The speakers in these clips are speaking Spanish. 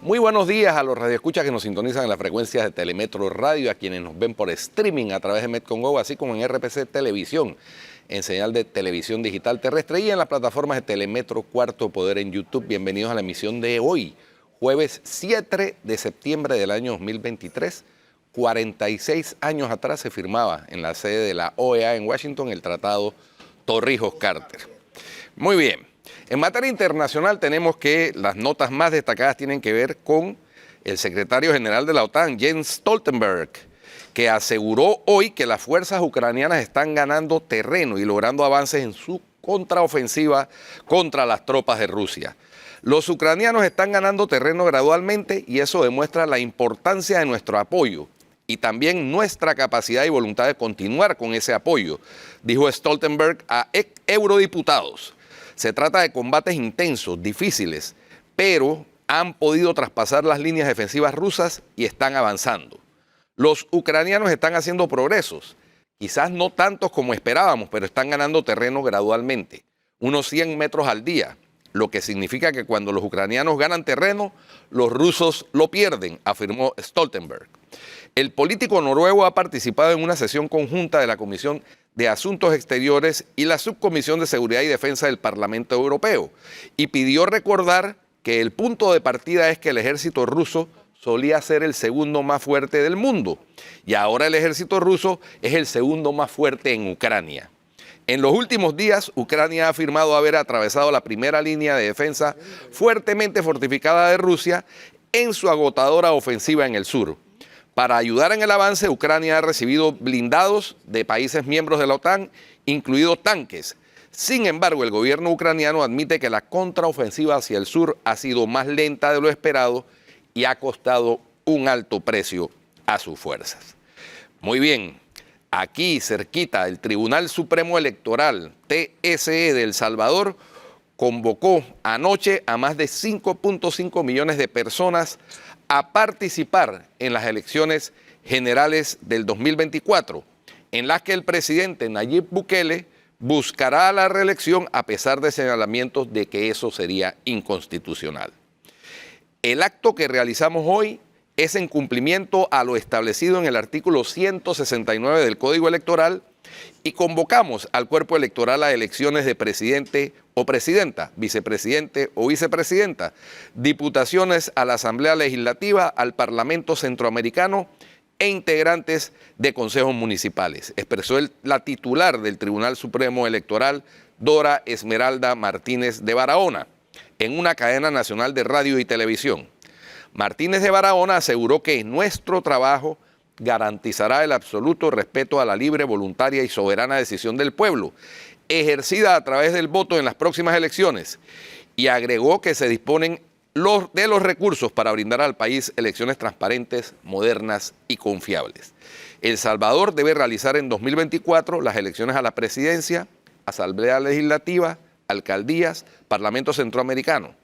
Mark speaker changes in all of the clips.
Speaker 1: Muy buenos días a los radioescuchas que nos sintonizan en las frecuencias de Telemetro Radio, a quienes nos ven por streaming a través de Metcon Go, así como en RPC Televisión, en señal de televisión digital terrestre y en las plataformas de Telemetro Cuarto Poder en YouTube. Bienvenidos a la emisión de hoy, jueves 7 de septiembre del año 2023. 46 años atrás se firmaba en la sede de la OEA en Washington el Tratado Torrijos-Carter. Muy bien. En materia internacional tenemos que las notas más destacadas tienen que ver con el secretario general de la OTAN, Jens Stoltenberg, que aseguró hoy que las fuerzas ucranianas están ganando terreno y logrando avances en su contraofensiva contra las tropas de Rusia. Los ucranianos están ganando terreno gradualmente y eso demuestra la importancia de nuestro apoyo y también nuestra capacidad y voluntad de continuar con ese apoyo, dijo Stoltenberg a eurodiputados. Se trata de combates intensos, difíciles, pero han podido traspasar las líneas defensivas rusas y están avanzando. Los ucranianos están haciendo progresos, quizás no tantos como esperábamos, pero están ganando terreno gradualmente, unos 100 metros al día, lo que significa que cuando los ucranianos ganan terreno, los rusos lo pierden, afirmó Stoltenberg. El político noruego ha participado en una sesión conjunta de la Comisión de Asuntos Exteriores y la Subcomisión de Seguridad y Defensa del Parlamento Europeo y pidió recordar que el punto de partida es que el ejército ruso solía ser el segundo más fuerte del mundo y ahora el ejército ruso es el segundo más fuerte en Ucrania. En los últimos días, Ucrania ha afirmado haber atravesado la primera línea de defensa fuertemente fortificada de Rusia en su agotadora ofensiva en el sur. Para ayudar en el avance, Ucrania ha recibido blindados de países miembros de la OTAN, incluidos tanques. Sin embargo, el gobierno ucraniano admite que la contraofensiva hacia el sur ha sido más lenta de lo esperado y ha costado un alto precio a sus fuerzas. Muy bien, aquí cerquita, el Tribunal Supremo Electoral, TSE de El Salvador, convocó anoche a más de 5.5 millones de personas a participar en las elecciones generales del 2024, en las que el presidente Nayib Bukele buscará la reelección a pesar de señalamientos de que eso sería inconstitucional. El acto que realizamos hoy es en cumplimiento a lo establecido en el artículo 169 del Código Electoral y convocamos al cuerpo electoral a elecciones de presidente o presidenta, vicepresidente o vicepresidenta, diputaciones a la Asamblea Legislativa, al Parlamento Centroamericano e integrantes de consejos municipales, expresó la titular del Tribunal Supremo Electoral, Dora Esmeralda Martínez de Barahona, en una cadena nacional de radio y televisión. Martínez de Barahona aseguró que nuestro trabajo garantizará el absoluto respeto a la libre, voluntaria y soberana decisión del pueblo, ejercida a través del voto en las próximas elecciones, y agregó que se disponen de los recursos para brindar al país elecciones transparentes, modernas y confiables. El Salvador debe realizar en 2024 las elecciones a la presidencia, Asamblea Legislativa, alcaldías, Parlamento Centroamericano.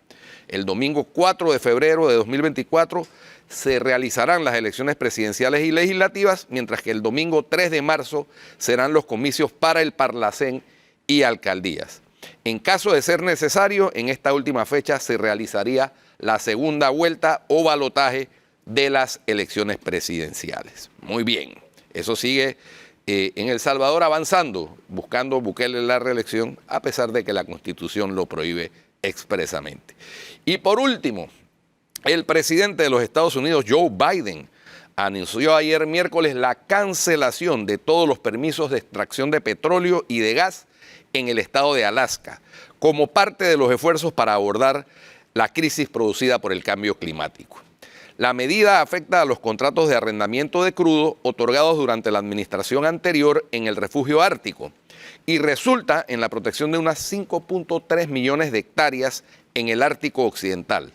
Speaker 1: El domingo 4 de febrero de 2024 se realizarán las elecciones presidenciales y legislativas, mientras que el domingo 3 de marzo serán los comicios para el Parlacén y alcaldías. En caso de ser necesario, en esta última fecha se realizaría la segunda vuelta o balotaje de las elecciones presidenciales. Muy bien, eso sigue en El Salvador avanzando, buscando Bukele la reelección, a pesar de que la Constitución lo prohíbe expresamente. Y por último, el presidente de los Estados Unidos, Joe Biden, anunció ayer miércoles la cancelación de todos los permisos de extracción de petróleo y de gas en el estado de Alaska, como parte de los esfuerzos para abordar la crisis producida por el cambio climático. La medida afecta a los contratos de arrendamiento de crudo otorgados durante la administración anterior en el refugio ártico y resulta en la protección de unas 5.3 millones de hectáreas en el Ártico Occidental.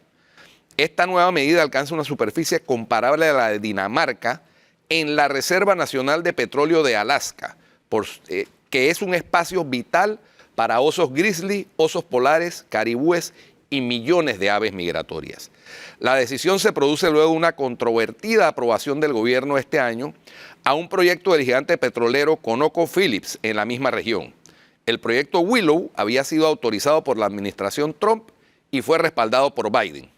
Speaker 1: Esta nueva medida alcanza una superficie comparable a la de Dinamarca en la Reserva Nacional de Petróleo de Alaska, que es un espacio vital para osos grizzly, osos polares, caribúes y millones de aves migratorias. La decisión se produce luego de una controvertida aprobación del gobierno este año a un proyecto del gigante petrolero ConocoPhillips en la misma región. El proyecto Willow había sido autorizado por la administración Trump y fue respaldado por Biden.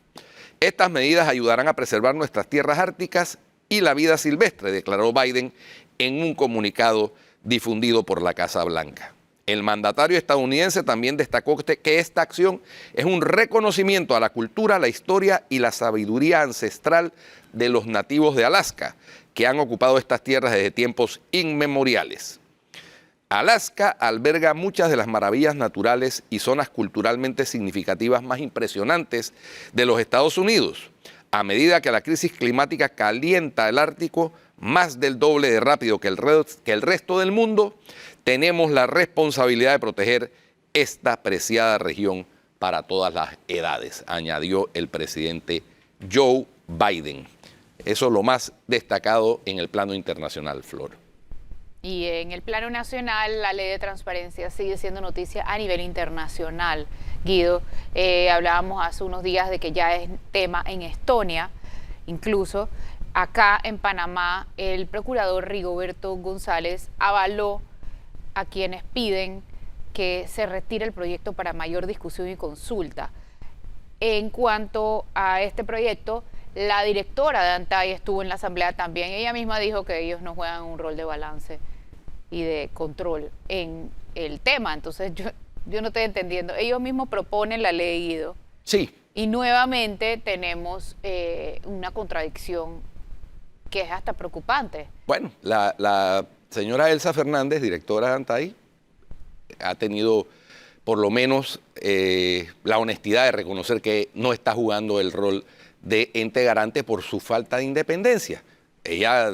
Speaker 1: Estas medidas ayudarán a preservar nuestras tierras árticas y la vida silvestre, declaró Biden en un comunicado difundido por la Casa Blanca. El mandatario estadounidense también destacó que esta acción es un reconocimiento a la cultura, la historia y la sabiduría ancestral de los nativos de Alaska, que han ocupado estas tierras desde tiempos inmemoriales. Alaska alberga muchas de las maravillas naturales y zonas culturalmente significativas más impresionantes de los Estados Unidos. A medida que la crisis climática calienta el Ártico más del doble de rápido que el resto del mundo, tenemos la responsabilidad de proteger esta preciada región para todas las edades, añadió el presidente Joe Biden. Eso es lo más destacado en el plano internacional, Flor.
Speaker 2: Y en el plano nacional, la ley de transparencia sigue siendo noticia a nivel internacional. Guido, hablábamos hace unos días de que ya es tema en Estonia, incluso acá en Panamá, el procurador Rigoberto González avaló a quienes piden que se retire el proyecto para mayor discusión y consulta. En cuanto a este proyecto, la directora de ANTAI estuvo en la asamblea también. Ella misma dijo que ellos no juegan un rol de balance y de control en el tema. Entonces yo no estoy entendiendo. Ellos mismos proponen la ley, Guido.
Speaker 1: Sí.
Speaker 2: Y nuevamente tenemos una contradicción que es hasta preocupante.
Speaker 1: Bueno, la señora Elsa Fernández, directora de ANTAI, ha tenido por lo menos la honestidad de reconocer que no está jugando el rol de ente garante por su falta de independencia. Ella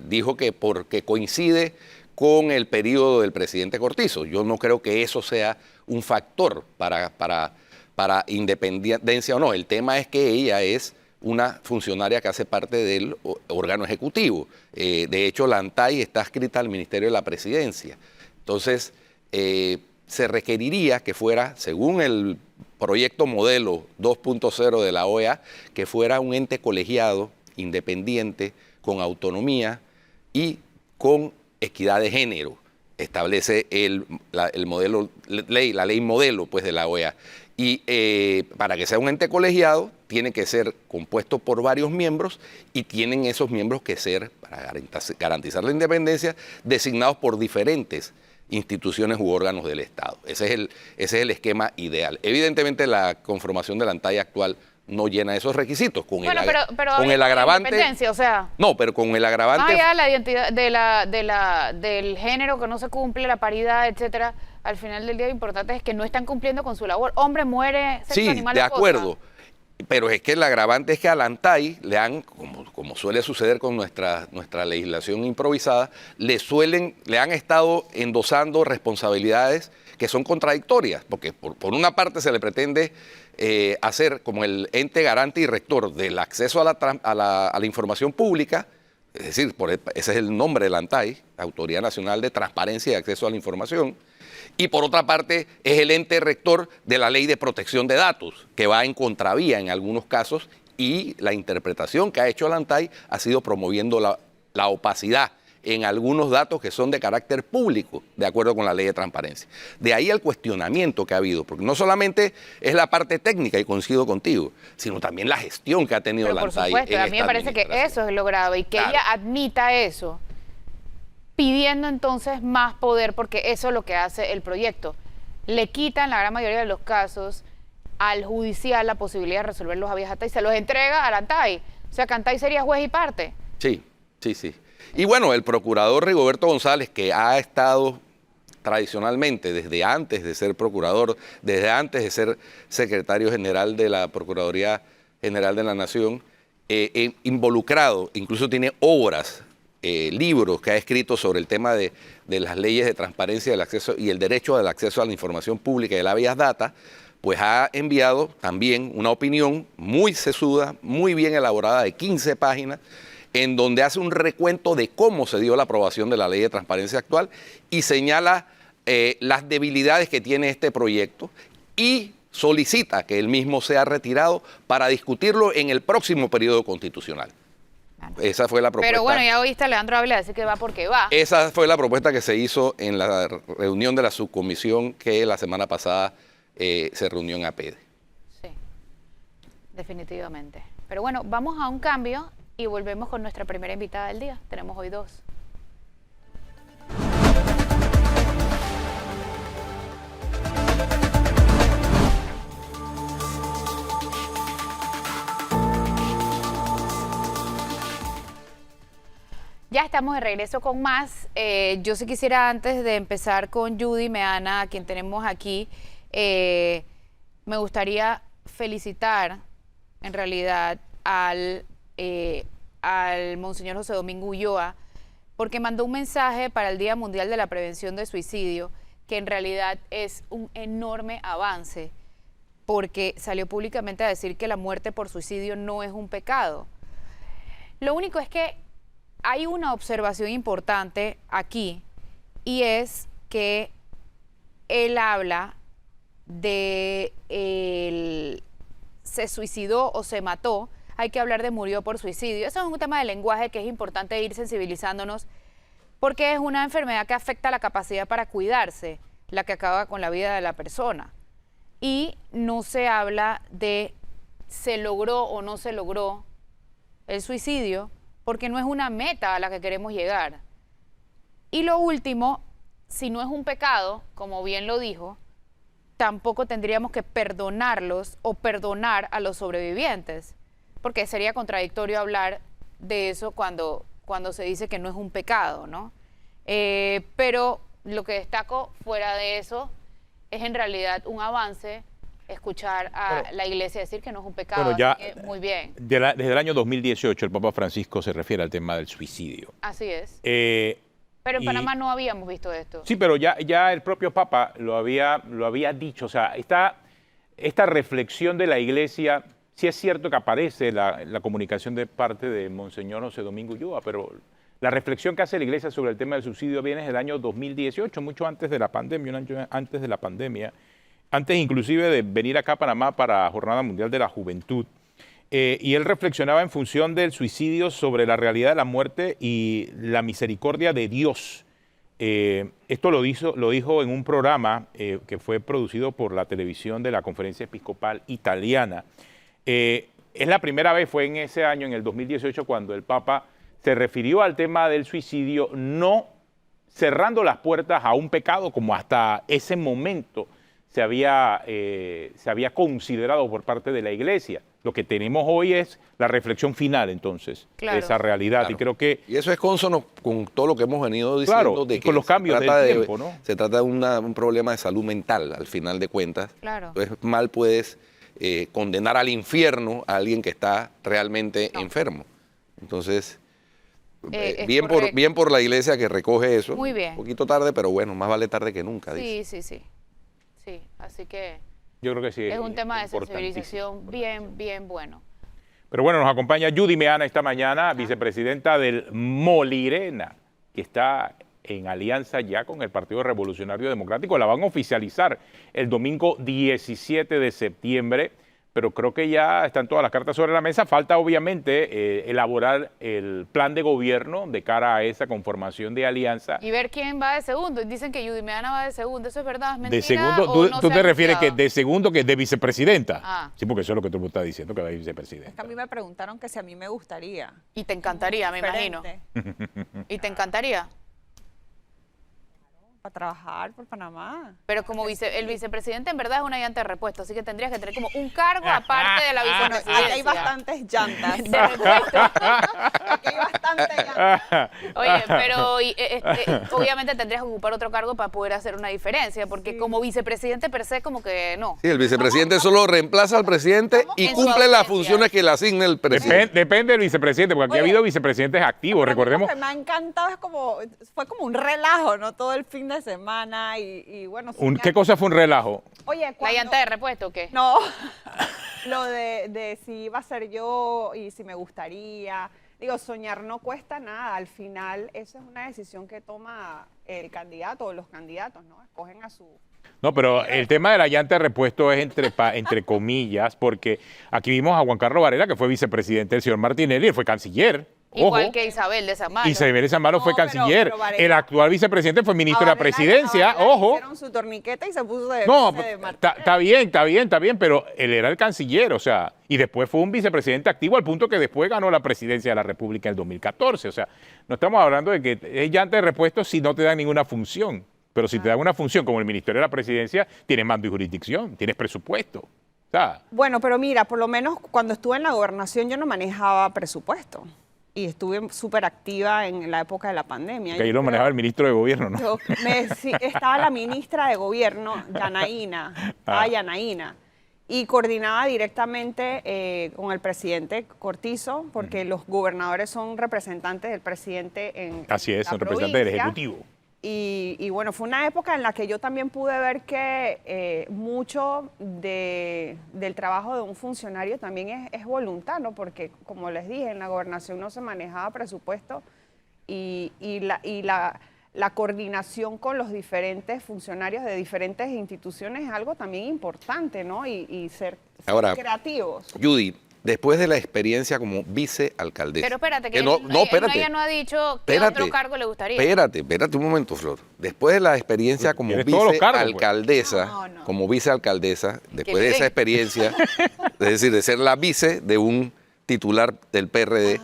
Speaker 1: dijo que porque coincide con el periodo del presidente Cortizo. Yo no creo que eso sea un factor para independencia o no. El tema es que ella es una funcionaria que hace parte del órgano ejecutivo. De hecho, la ANTAI está adscrita al Ministerio de la Presidencia. Entonces, se requeriría que fuera, según el proyecto modelo 2.0 de la OEA, que fuera un ente colegiado, independiente, con autonomía y con equidad de género. Establece la ley modelo pues, de la OEA. Y para que sea un ente colegiado, tiene que ser compuesto por varios miembros y tienen esos miembros que ser, para garantizar la independencia, designados por diferentes instituciones u órganos del Estado. Ese es el esquema ideal. Evidentemente, la conformación de la ANTAI actual no llena esos requisitos. Con el agravante,
Speaker 2: o sea,
Speaker 1: no, pero con el agravante,
Speaker 2: más allá de la identidad del género que no se cumple, la paridad, etcétera, al final del día lo importante es que no están cumpliendo con su labor. Hombre muere, sexo, animal,
Speaker 1: de acuerdo. Pero es que el agravante es que a la ANTAI le han, como suele suceder con nuestra legislación improvisada, le han estado endosando responsabilidades que son contradictorias, porque por una parte se le pretende hacer como el ente garante y rector del acceso a la información pública, es decir, ese es el nombre de la ANTAI, Autoridad Nacional de Transparencia y Acceso a la Información, y por otra parte es el ente rector de la Ley de Protección de Datos, que va en contravía en algunos casos, y la interpretación que ha hecho la ANTAI ha sido promoviendo la opacidad en algunos datos que son de carácter público, de acuerdo con la Ley de Transparencia. De ahí el cuestionamiento que ha habido, porque no solamente es la parte técnica, y coincido contigo, sino también la gestión que ha tenido la ANTAI.
Speaker 2: Por supuesto, a mí me parece que eso es lo grave, y que ella admita eso, pidiendo entonces más poder, porque eso es lo que hace el proyecto. Le quitan, la gran mayoría de los casos, al judicial la posibilidad de resolver los habeas acta y se los entrega a la ANTAI. O sea, que ANTAI sería juez y parte.
Speaker 1: Sí. Y bueno, el procurador Rigoberto González, que ha estado tradicionalmente, desde antes de ser procurador, desde antes de ser secretario general de la Procuraduría General de la Nación, involucrado, incluso tiene obras, libros que ha escrito sobre el tema de las leyes de transparencia del acceso y el derecho al acceso a la información pública y el habeas data, pues ha enviado también una opinión muy sesuda, muy bien elaborada, de 15 páginas, en donde hace un recuento de cómo se dio la aprobación de la ley de transparencia actual y señala las debilidades que tiene este proyecto y solicita que el mismo sea retirado para discutirlo en el próximo periodo constitucional. Esa fue la propuesta.
Speaker 2: Pero bueno, ya oíste a Leandro Ávila decir que va porque va.
Speaker 1: Esa fue la propuesta que se hizo en la reunión de la subcomisión que la semana pasada se reunió en APEDE.
Speaker 2: Sí. definitivamente. Pero bueno, vamos a un cambio y volvemos con nuestra primera invitada del día. Tenemos hoy dos. Ya estamos de regreso con más. Yo sí quisiera, antes de empezar con Judy Meana, a quien tenemos aquí, me gustaría felicitar en realidad al Monseñor José Domingo Ulloa, porque mandó un mensaje para el Día Mundial de la Prevención del Suicidio, que en realidad es un enorme avance, porque salió públicamente a decir que la muerte por suicidio no es un pecado. Lo único es que hay una observación importante aquí, y es que él habla de se suicidó o se mató. Hay que hablar de murió por suicidio. Eso es un tema de lenguaje que es importante ir sensibilizándonos, porque es una enfermedad que afecta la capacidad para cuidarse, la que acaba con la vida de la persona. Y no se habla de se logró o no se logró el suicidio, porque no es una meta a la que queremos llegar. Y lo último, si no es un pecado, como bien lo dijo, tampoco tendríamos que perdonarlos o perdonar a los sobrevivientes, porque sería contradictorio hablar de eso cuando se dice que no es un pecado, ¿no? Pero lo que destaco fuera de eso es en realidad un avance, escuchar a la Iglesia decir que no es un pecado.
Speaker 3: Bueno, ya,
Speaker 2: muy bien.
Speaker 3: Desde el año 2018 el Papa Francisco se refiere al tema del suicidio.
Speaker 2: Así es. Pero en Panamá no habíamos visto esto.
Speaker 3: Sí, pero ya el propio Papa lo había dicho. O sea, esta reflexión de la Iglesia, sí es cierto que aparece la comunicación de parte de Monseñor José Domingo Ulloa, pero la reflexión que hace la Iglesia sobre el tema del suicidio viene desde el año 2018, mucho antes de la pandemia, un año antes de la pandemia. Antes inclusive de venir acá a Panamá para Jornada Mundial de la Juventud, y él reflexionaba en función del suicidio sobre la realidad de la muerte y la misericordia de Dios. Esto lo dijo en un programa que fue producido por la televisión de la Conferencia Episcopal Italiana. Es la primera vez, fue en ese año, en el 2018, cuando el Papa se refirió al tema del suicidio, no cerrando las puertas a un pecado como hasta ese momento se había considerado por parte de la Iglesia. Lo que tenemos hoy es la reflexión final, entonces, de esa realidad.
Speaker 1: Claro.
Speaker 3: Y creo que...
Speaker 1: Y eso es consono con todo lo que hemos venido diciendo.
Speaker 3: Claro,
Speaker 1: de que
Speaker 3: con los cambios del tiempo, ¿no?
Speaker 1: Se trata de un problema de salud mental, al final de cuentas.
Speaker 2: Claro.
Speaker 1: Entonces, mal puedes condenar al infierno a alguien que está realmente enfermo. Entonces, bien por la Iglesia que recoge eso.
Speaker 2: Muy bien.
Speaker 1: Un poquito tarde, pero bueno, más vale tarde que nunca, dice.
Speaker 2: Sí, así que
Speaker 3: Yo creo que sí.
Speaker 2: es un tema de sensibilización bien bueno.
Speaker 3: Pero bueno, nos acompaña Judy Meana esta mañana, vicepresidenta del Molirena, que está en alianza ya con el Partido Revolucionario Democrático. La van a oficializar el domingo 17 de septiembre, pero creo que ya están todas las cartas sobre la mesa. Falta obviamente elaborar el plan de gobierno de cara a esa conformación de alianza.
Speaker 2: Y ver quién va de segundo. Dicen que Judy Meana va de segundo. ¿Eso es verdad? ¿Es mentira?
Speaker 3: De segundo,
Speaker 2: ¿O no
Speaker 3: tú
Speaker 2: se
Speaker 3: te
Speaker 2: ha
Speaker 3: refieres que
Speaker 2: anunciado?
Speaker 3: de segundo, que de vicepresidenta.
Speaker 2: Ah.
Speaker 3: Sí, porque eso es lo que tú me estás diciendo, que va a
Speaker 4: Es que
Speaker 3: vicepresidenta.
Speaker 4: a mí me preguntaron que si a mí me gustaría.
Speaker 2: Y te encantaría, me imagino.
Speaker 4: Diferente,
Speaker 2: Y te encantaría.
Speaker 4: para trabajar por Panamá.
Speaker 2: Pero como el vicepresidente en verdad es una llanta de repuesto, así que tendrías que tener como un cargo aparte de la
Speaker 4: Bueno,
Speaker 2: vicepresidencia.
Speaker 4: aquí hay bastantes llantas.
Speaker 2: De repuesto.
Speaker 4: Aquí hay bastantes llantas.
Speaker 2: Oye, pero obviamente tendrías que ocupar otro cargo para poder hacer una diferencia, porque
Speaker 4: Sí.
Speaker 2: como vicepresidente per se como que no.
Speaker 1: Sí, el vicepresidente solo reemplaza al presidente y
Speaker 2: en su
Speaker 1: cumple las
Speaker 2: ausencia.
Speaker 1: funciones que le asigne el presidente.
Speaker 3: Depende del vicepresidente, porque aquí ha
Speaker 4: Oye,
Speaker 3: habido vicepresidentes activos,
Speaker 4: Pero a mí
Speaker 3: recordemos.
Speaker 4: Lo que me ha encantado es fue como un relajo, ¿no? Todo el fin de semana y bueno.
Speaker 3: ¿Qué cosa fue un relajo?
Speaker 4: Oye,
Speaker 2: ¿La
Speaker 4: cuando...
Speaker 2: llanta de repuesto o qué?
Speaker 4: No, lo de si iba a ser yo y si me gustaría. Digo, soñar no cuesta nada. Al final, esa es una decisión que toma el candidato o los candidatos, ¿no? Escogen a su...
Speaker 3: No, pero el tema de la llanta de repuesto es entre comillas, porque aquí vimos a Juan Carlos Varela, que fue vicepresidente del señor Martinelli, y él fue canciller.
Speaker 2: Igual
Speaker 3: Ojo,
Speaker 2: que Isabel de Samaro.
Speaker 3: Isabel Samaro fue
Speaker 4: No, pero
Speaker 3: canciller.
Speaker 4: Varela-
Speaker 3: El actual vicepresidente fue ministro de la
Speaker 4: Varela-
Speaker 3: presidencia.
Speaker 4: a Varela le
Speaker 3: Ojo.
Speaker 4: hicieron su torniqueta y se puso de
Speaker 3: No,
Speaker 4: vice de
Speaker 3: está bien, pero él era el canciller, o sea, y después fue un vicepresidente activo al punto que después ganó la presidencia de la República en el 2014. O sea, no estamos hablando de que es llante de repuesto si no te dan ninguna función. Pero si te dan una función como el Ministerio de la Presidencia, tienes mando y jurisdicción, tienes presupuesto. O sea,
Speaker 4: Bueno, pero mira, por lo menos cuando estuve en la gobernación yo no manejaba presupuesto y estuve súper activa en la época de la pandemia.
Speaker 3: que ahí lo manejaba el ministro de Gobierno, ¿no?
Speaker 4: Sí, estaba la ministra de Gobierno, Yanaína, y coordinaba directamente con el presidente Cortizo, porque los gobernadores son representantes del presidente en
Speaker 3: Así es,
Speaker 4: la
Speaker 3: son representantes del
Speaker 4: provincia.
Speaker 3: Ejecutivo.
Speaker 4: Y bueno, fue una época en la que yo también pude ver que mucho del trabajo de un funcionario también es voluntad, ¿no? Porque, como les dije, en la gobernación no se manejaba presupuesto y la coordinación con los diferentes funcionarios de diferentes instituciones es algo también importante, ¿no? Y ser
Speaker 1: Ahora,
Speaker 4: creativos.
Speaker 1: Judy, después de la experiencia como vicealcaldesa.
Speaker 2: Pero espérate, que
Speaker 1: espérate.
Speaker 2: ella no ha dicho qué
Speaker 1: Espérate,
Speaker 2: otro cargo le gustaría.
Speaker 1: Espérate un momento, Flor. Después de la experiencia como
Speaker 3: Tienes todos los cargos, pues.
Speaker 1: vicealcaldesa,
Speaker 4: No.
Speaker 1: como vicealcaldesa, después
Speaker 2: Qué
Speaker 1: de esa
Speaker 2: bien.
Speaker 1: experiencia, es decir, de ser la vice de un titular del PRD,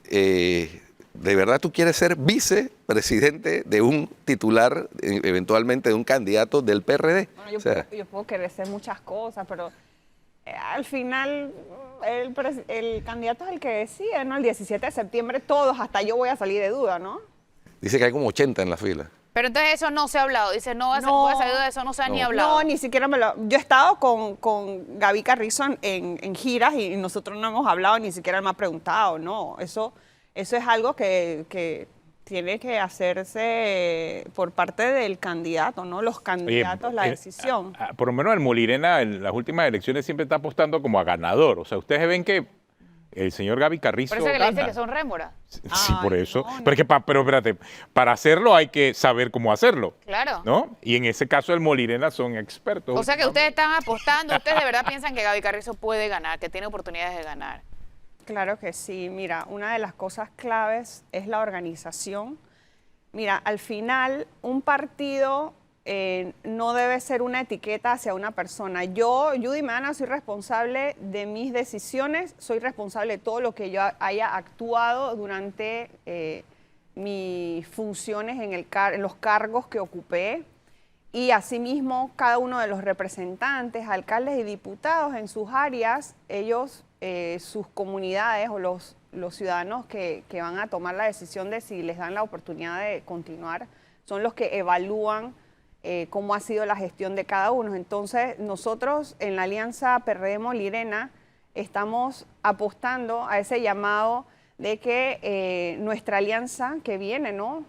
Speaker 1: ¿de verdad tú quieres ser vicepresidente de un titular, eventualmente de un candidato del PRD?
Speaker 4: Bueno,
Speaker 1: O sea,
Speaker 4: yo puedo querer hacer muchas cosas, pero al final el candidato es el que decide, ¿no? El 17 de septiembre todos, hasta yo voy a salir de duda, ¿no?
Speaker 1: dice que hay como 80 en la fila.
Speaker 2: Pero entonces eso no se ha hablado. Dice, no
Speaker 4: No.
Speaker 2: voy a salir de eso, no se ha ni hablado.
Speaker 4: No, ni siquiera me lo... Yo he estado con Gaby Carrizo en giras y nosotros no hemos hablado, ni siquiera él me ha preguntado, no. Eso es algo que tiene que hacerse por parte del candidato, ¿no? Los candidatos, la decisión.
Speaker 3: Por lo menos el Molirena en las últimas elecciones siempre está apostando como a ganador. O sea, ustedes ven que el señor Gaby Carrizo
Speaker 2: Por eso que le dice
Speaker 3: gana.
Speaker 2: que son rémoras.
Speaker 3: Sí,
Speaker 4: Ay,
Speaker 3: por eso.
Speaker 4: no, no.
Speaker 3: Pero, pero espérate, para hacerlo hay que saber cómo hacerlo.
Speaker 2: Claro.
Speaker 3: ¿No? Y en ese caso el Molirena son expertos.
Speaker 2: O sea que ustedes están apostando, ustedes de verdad piensan que Gaby Carrizo puede ganar, que tiene oportunidades de ganar.
Speaker 4: Claro que sí. Mira, una de las cosas claves es la organización. Mira, al final un partido no debe ser una etiqueta hacia una persona. Yo, Judy Meana, soy responsable de mis decisiones, soy responsable de todo lo que yo haya actuado durante mis funciones en los cargos que ocupé. Y asimismo, cada uno de los representantes, alcaldes y diputados en sus áreas, ellos, sus comunidades o los ciudadanos que van a tomar la decisión de si les dan la oportunidad de continuar, son los que evalúan cómo ha sido la gestión de cada uno. Entonces, nosotros en la Alianza PRD-Molirena estamos apostando a ese llamado de que nuestra alianza que viene, ¿no?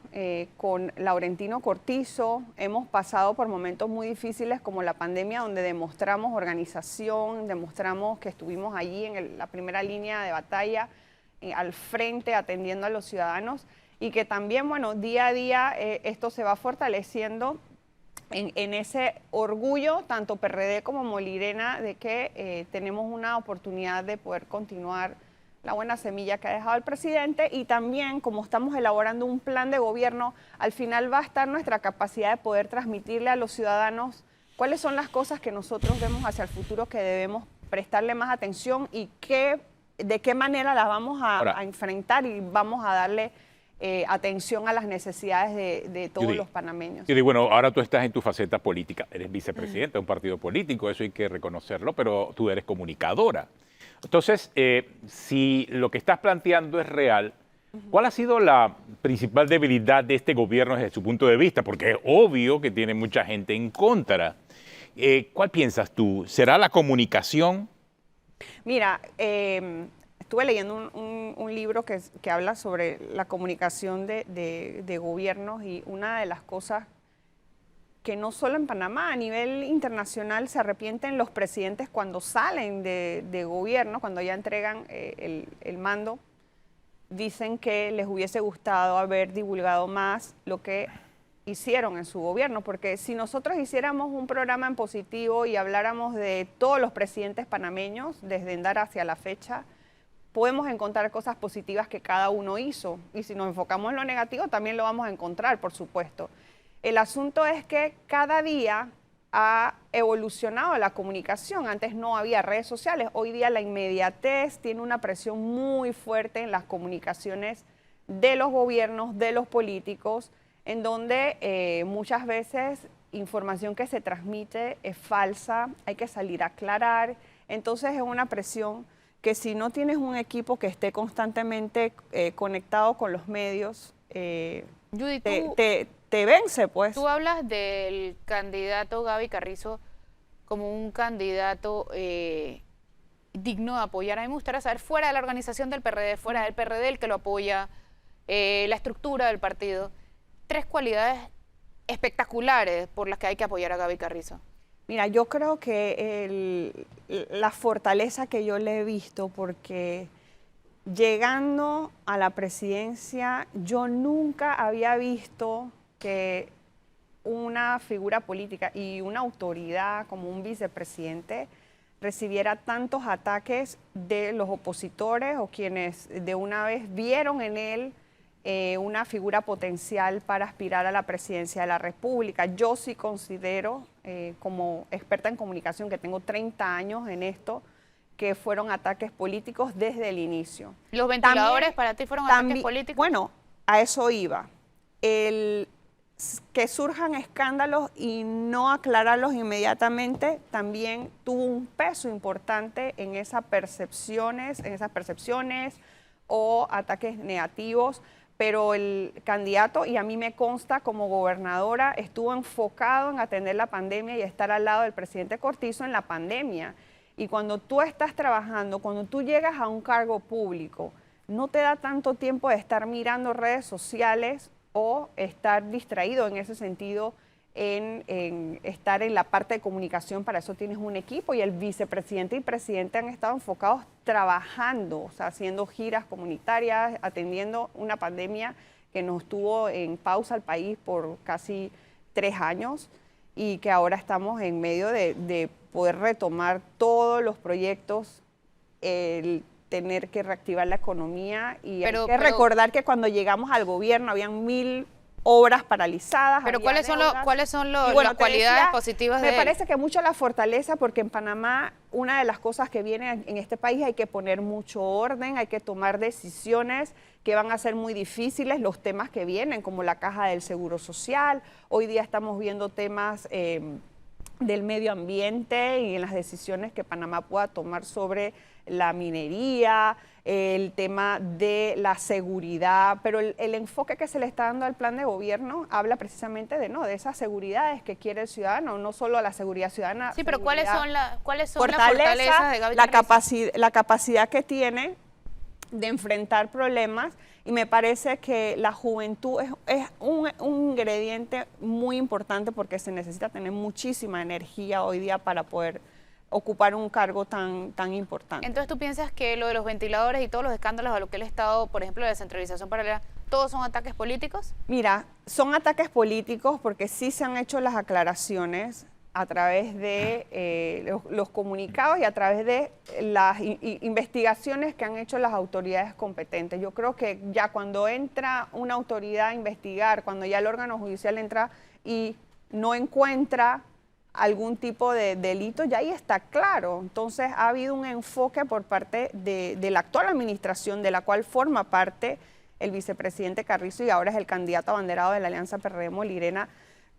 Speaker 4: Con Laurentino Cortizo, hemos pasado por momentos muy difíciles como la pandemia, donde demostramos organización, demostramos que estuvimos allí en la primera línea de batalla, al frente, atendiendo a los ciudadanos, y que también, bueno, día a día esto se va fortaleciendo en ese orgullo, tanto PRD como Molirena, de que tenemos una oportunidad de poder continuar la buena semilla que ha dejado el presidente, y también, como estamos elaborando un plan de gobierno, al final va a estar nuestra capacidad de poder transmitirle a los ciudadanos cuáles son las cosas que nosotros vemos hacia el futuro que debemos prestarle más atención y de qué manera las vamos a enfrentar, y vamos a darle atención a las necesidades de todos
Speaker 3: Judy,
Speaker 4: los panameños.
Speaker 3: Judy, bueno, ahora tú estás en tu faceta política, eres vicepresidenta de un partido político, eso hay que reconocerlo, pero tú eres comunicadora. Entonces, si lo que estás planteando es real, ¿cuál ha sido la principal debilidad de este gobierno desde su punto de vista? Porque es obvio que tiene mucha gente en contra. ¿Cuál piensas tú? ¿Será la comunicación?
Speaker 4: Mira, estuve leyendo un libro que habla sobre la comunicación de gobiernos, y una de las cosas que no solo en Panamá, a nivel internacional se arrepienten los presidentes cuando salen de gobierno, cuando ya entregan el mando, dicen que les hubiese gustado haber divulgado más lo que hicieron en su gobierno, porque si nosotros hiciéramos un programa en positivo y habláramos de todos los presidentes panameños, desde Endara hacia la fecha, podemos encontrar cosas positivas que cada uno hizo. Y si nos enfocamos en lo negativo, también lo vamos a encontrar, por supuesto. El asunto es que cada día ha evolucionado la comunicación. Antes no había redes sociales. Hoy día la inmediatez tiene una presión muy fuerte en las comunicaciones de los gobiernos, de los políticos, en donde muchas veces información que se transmite es falsa, hay que salir a aclarar. Entonces es una presión que si no tienes un equipo que esté constantemente conectado con los medios,
Speaker 2: Judy,
Speaker 4: te vence, pues.
Speaker 2: tú hablas del candidato Gaby Carrizo como un candidato digno de apoyar. A mí me gustaría saber, fuera de la organización del PRD, fuera del PRD, el que lo apoya, la estructura del partido, 3 cualidades espectaculares por las que hay que apoyar a Gaby Carrizo.
Speaker 4: Mira, yo creo que la fortaleza que yo le he visto, porque llegando a la presidencia, yo nunca había visto que una figura política y una autoridad como un vicepresidente recibiera tantos ataques de los opositores o quienes de una vez vieron en él una figura potencial para aspirar a la presidencia de la República. Yo sí considero, como experta en comunicación, que tengo 30 años en esto, que fueron ataques políticos desde el inicio.
Speaker 2: ¿Los ventiladores también, para ti fueron ataques políticos?
Speaker 4: Bueno, a eso iba. Que surjan escándalos y no aclararlos inmediatamente también tuvo un peso importante en esas percepciones o ataques negativos. Pero el candidato, y a mí me consta como gobernadora, estuvo enfocado en atender la pandemia y estar al lado del presidente Cortizo en la pandemia. Y cuando tú estás trabajando, cuando tú llegas a un cargo público, no te da tanto tiempo de estar mirando redes sociales o estar distraído en ese sentido, en estar en la parte de comunicación. Para eso tienes un equipo, y el vicepresidente y presidente han estado enfocados trabajando, o sea, haciendo giras comunitarias, atendiendo una pandemia que nos tuvo en pausa al país por casi 3 años y que ahora estamos en medio de poder retomar todos los proyectos, el tener que reactivar la economía y hay que recordar que cuando llegamos al gobierno habían 1000 obras paralizadas.
Speaker 2: Pero ¿cuáles son las cualidades positivas de él?
Speaker 4: Me parece que mucho la fortaleza, porque en Panamá una de las cosas que viene en este país, hay que poner mucho orden, hay que tomar decisiones que van a ser muy difíciles, los temas que vienen, como la caja del Seguro Social. Hoy día estamos viendo temas del medio ambiente y en las decisiones que Panamá pueda tomar sobre la minería, el tema de la seguridad, pero el enfoque que se le está dando al plan de gobierno habla precisamente de esas seguridades que quiere el ciudadano, no solo la seguridad ciudadana.
Speaker 2: Sí, pero ¿cuáles son las fortalezas de Gaby Carrizo?
Speaker 4: La capacidad que tiene de enfrentar problemas, y me parece que la juventud es un ingrediente muy importante, porque se necesita tener muchísima energía hoy día para poder ocupar un cargo tan importante.
Speaker 2: Entonces, ¿tú piensas que lo de los ventiladores y todos los escándalos a lo que él ha estado, por ejemplo, la descentralización paralela, todos son ataques políticos?
Speaker 4: Mira, son ataques políticos porque sí se han hecho las aclaraciones a través de los comunicados y a través de las investigaciones que han hecho las autoridades competentes. Yo creo que ya cuando entra una autoridad a investigar, cuando ya el órgano judicial entra y no encuentra algún tipo de delito, ya ahí está claro. Entonces ha habido un enfoque por parte de la actual administración, de la cual forma parte el vicepresidente Carrizo y ahora es el candidato abanderado de la Alianza PRD-Molirena.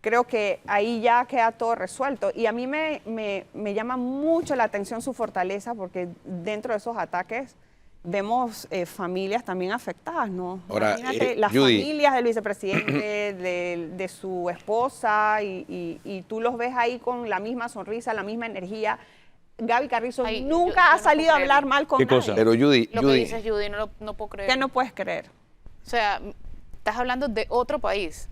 Speaker 4: Creo que ahí ya queda todo resuelto. Y a mí me llama mucho la atención su fortaleza, porque dentro de esos ataques vemos familias también afectadas, ¿no?
Speaker 1: Ahora,
Speaker 4: imagínate, las
Speaker 1: Judy,
Speaker 4: familias del vicepresidente, de su esposa, y tú los ves ahí con la misma sonrisa, la misma energía. Gaby Carrizo nunca ha salido a hablar mal con nadie.
Speaker 1: Pero Judy,
Speaker 2: Lo que dices, Judy, no puedo creer.
Speaker 4: ¿Qué no puedes creer?
Speaker 2: O sea, estás hablando de otro país,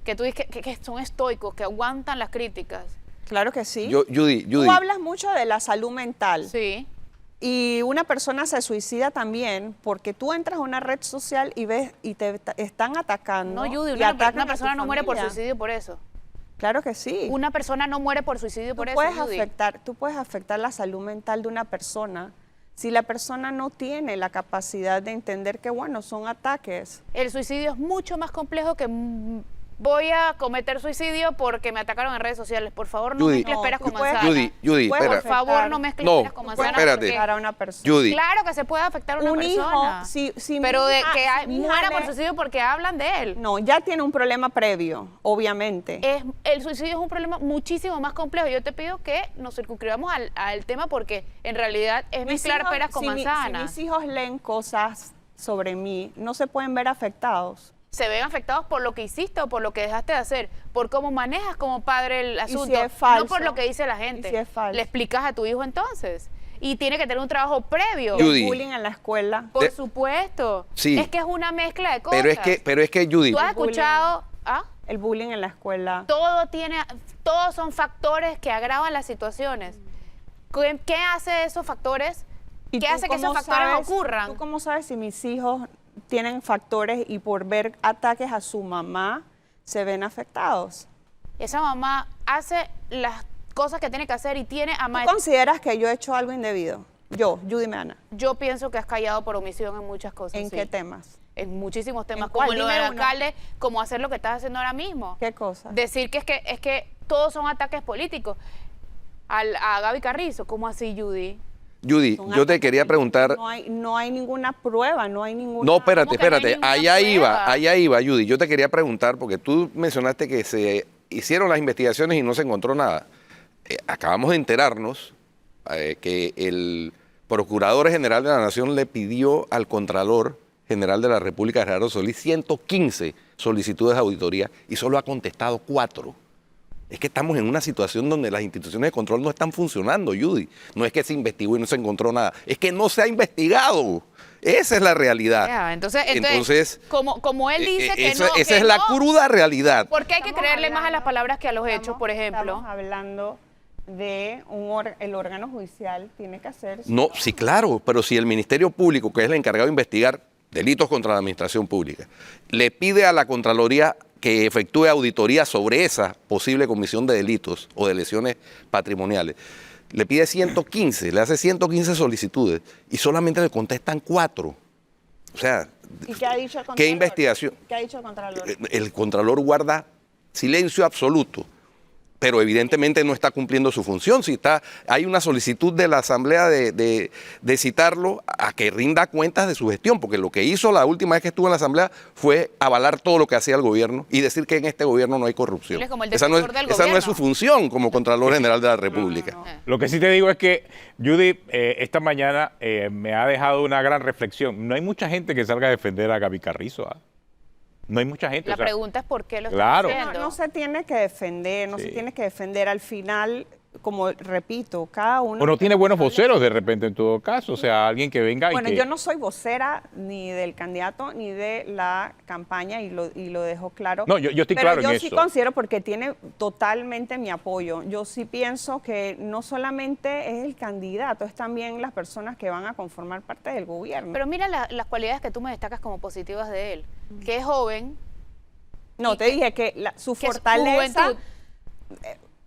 Speaker 2: que tú dices que son estoicos, que aguantan las críticas.
Speaker 4: Claro que sí.
Speaker 1: Judy.
Speaker 4: Tú hablas mucho de la salud mental.
Speaker 2: Sí.
Speaker 4: Y una persona se suicida también porque tú entras a una red social y ves y te están atacando.
Speaker 2: No, Judy,
Speaker 4: una
Speaker 2: persona no muere por suicidio por eso.
Speaker 4: Claro que sí.
Speaker 2: Una persona no muere por suicidio por eso, Judy.
Speaker 4: Tú puedes afectar la salud mental de una persona Si la persona no tiene la capacidad de entender que, bueno, son ataques.
Speaker 2: El suicidio es mucho más complejo que voy a cometer suicidio porque me atacaron en redes sociales. Por favor, no
Speaker 1: Judy.
Speaker 2: mezcles peras
Speaker 4: No,
Speaker 2: con
Speaker 4: tú puedes-
Speaker 2: manzanas.
Speaker 1: Judy,
Speaker 4: puede
Speaker 1: espera.
Speaker 2: Por favor, no mezcles
Speaker 1: No,
Speaker 2: peras con manzanas.
Speaker 1: espérate.
Speaker 2: porque-
Speaker 4: Para una persona.
Speaker 1: Judy,
Speaker 2: Claro que se puede afectar a una
Speaker 4: Un
Speaker 2: persona.
Speaker 4: hijo, si mi
Speaker 2: pero de
Speaker 4: hija-
Speaker 2: que
Speaker 4: si mi hija
Speaker 2: muera
Speaker 4: le-
Speaker 2: por suicidio porque hablan de él.
Speaker 4: No, ya tiene un problema previo, obviamente.
Speaker 2: El suicidio es un problema muchísimo más complejo. Yo te pido que nos circunscribamos al tema porque en realidad es
Speaker 4: Mis
Speaker 2: mezclar
Speaker 4: hijos-
Speaker 2: peras con
Speaker 4: si
Speaker 2: manzanas.
Speaker 4: mis hijos leen cosas sobre mí, no se pueden ver afectados.
Speaker 2: Se ven afectados por lo que hiciste o por lo que dejaste de hacer, por cómo manejas como padre el
Speaker 4: si
Speaker 2: asunto,
Speaker 4: es falso?
Speaker 2: no por lo que dice la gente.
Speaker 4: ¿Y si es falso?
Speaker 2: Le explicas a tu hijo entonces. Y tiene que tener un trabajo previo.
Speaker 4: Y el
Speaker 1: Judy.
Speaker 4: bullying en la escuela.
Speaker 2: Por
Speaker 1: De-
Speaker 2: supuesto.
Speaker 1: Sí.
Speaker 2: Es que es una mezcla de cosas.
Speaker 1: pero es que Judy,
Speaker 2: Tú has
Speaker 4: El bullying.
Speaker 2: escuchado, ¿ah?
Speaker 4: El bullying en la escuela.
Speaker 2: Todos son factores que agravan las situaciones. ¿Qué hace esos factores?
Speaker 4: ¿Y
Speaker 2: ¿Qué
Speaker 4: tú
Speaker 2: hace que esos
Speaker 4: cómo
Speaker 2: factores
Speaker 4: sabes-
Speaker 2: ocurran?
Speaker 4: ¿Tú cómo sabes si mis hijos tienen factores y por ver ataques a su mamá se ven afectados?
Speaker 2: Esa mamá hace las cosas que tiene que hacer y tiene a
Speaker 4: ¿Tú
Speaker 2: más.
Speaker 4: consideras que yo he hecho algo indebido? Yo, Judy Meana.
Speaker 2: Yo pienso que has callado por omisión en muchas cosas.
Speaker 4: ¿En
Speaker 2: sí.
Speaker 4: qué temas?
Speaker 2: En muchísimos temas,
Speaker 4: ¿En cuál?
Speaker 2: como lo
Speaker 4: Dime
Speaker 2: del
Speaker 4: uno.
Speaker 2: alcalde, como hacer lo que estás haciendo ahora mismo.
Speaker 4: ¿Qué cosa?
Speaker 2: Decir que es que todos son ataques políticos. A Gaby Carrizo, ¿cómo así, Judy?
Speaker 1: Judy,
Speaker 4: Son
Speaker 1: yo te
Speaker 4: ataques
Speaker 1: quería preguntar.
Speaker 4: No hay ninguna prueba, no hay ninguna...
Speaker 1: No, espérate,
Speaker 2: ¿Cómo que no hay
Speaker 1: espérate.
Speaker 2: ninguna prueba?
Speaker 1: Allá iba, Judy. Yo te quería preguntar, porque tú mencionaste que se hicieron las investigaciones y no se encontró nada. Acabamos de enterarnos que el Procurador General de la Nación le pidió al Contralor General de la República, Gerardo Solís, 115 solicitudes de auditoría y solo ha contestado 4. Es que estamos en una situación donde las instituciones de control no están funcionando, Judy. No es que se investigó y no se encontró nada, es que no se ha investigado. Esa es la realidad.
Speaker 2: Ya, entonces como él dice que
Speaker 1: esa
Speaker 2: no.
Speaker 1: esa
Speaker 2: que
Speaker 1: es la
Speaker 2: no,
Speaker 1: cruda realidad.
Speaker 2: ¿por qué hay que
Speaker 4: Estamos
Speaker 2: creerle más a las
Speaker 4: hablando-
Speaker 2: palabras que a los hechos, por ejemplo?
Speaker 4: Estamos hablando de el órgano judicial tiene que hacer...
Speaker 1: No, sí, claro, pero si el Ministerio Público, que es el encargado de investigar delitos contra la administración pública, le pide a la Contraloría que efectúe auditoría sobre esa posible comisión de delitos o de lesiones patrimoniales, le pide 115, le hace 115 solicitudes y solamente le contestan 4. O sea,
Speaker 4: ¿Y qué ha dicho el Contralor?
Speaker 1: ¿qué investigación?
Speaker 4: ¿Qué ha dicho el Contralor?
Speaker 1: El Contralor guarda silencio absoluto, pero evidentemente no está cumpliendo su función. Si hay una solicitud de la Asamblea de citarlo a que rinda cuentas de su gestión, porque lo que hizo la última vez que estuvo en la Asamblea fue avalar todo lo que hacía el gobierno y decir que en este gobierno no hay corrupción.
Speaker 2: Él es como el
Speaker 1: Esa no es,
Speaker 2: defensor del
Speaker 1: esa no es
Speaker 2: gobierno.
Speaker 1: su función como Contralor General de la República.
Speaker 3: Lo que sí te digo es que, Judy, esta mañana me ha dejado una gran reflexión. No hay mucha gente que salga a defender a Gaby Carrizo. ¿Ah? No hay mucha gente.
Speaker 2: La
Speaker 3: o sea,
Speaker 2: pregunta es por qué lo
Speaker 3: Claro.
Speaker 2: están
Speaker 4: No,
Speaker 2: haciendo.
Speaker 4: no se tiene que defender, no se
Speaker 3: Sí.
Speaker 4: tiene que defender. Al final, como repito, cada uno...
Speaker 3: o no tiene buenos voceros de repente en todo caso. O sea, alguien que venga
Speaker 4: Bueno,
Speaker 3: y que...
Speaker 4: yo no soy vocera ni del candidato ni de la campaña y lo dejo claro.
Speaker 3: No, yo estoy
Speaker 4: Pero
Speaker 3: claro en
Speaker 4: yo
Speaker 3: eso.
Speaker 4: sí considero, porque tiene totalmente mi apoyo, yo sí pienso que no solamente es el candidato, es también las personas que van a conformar parte del gobierno.
Speaker 2: Pero mira las cualidades que tú me destacas como positivas de él. Que es joven,
Speaker 4: no,
Speaker 2: y
Speaker 4: te
Speaker 2: que-
Speaker 4: dije que su
Speaker 2: que es
Speaker 4: fortaleza...
Speaker 2: juventud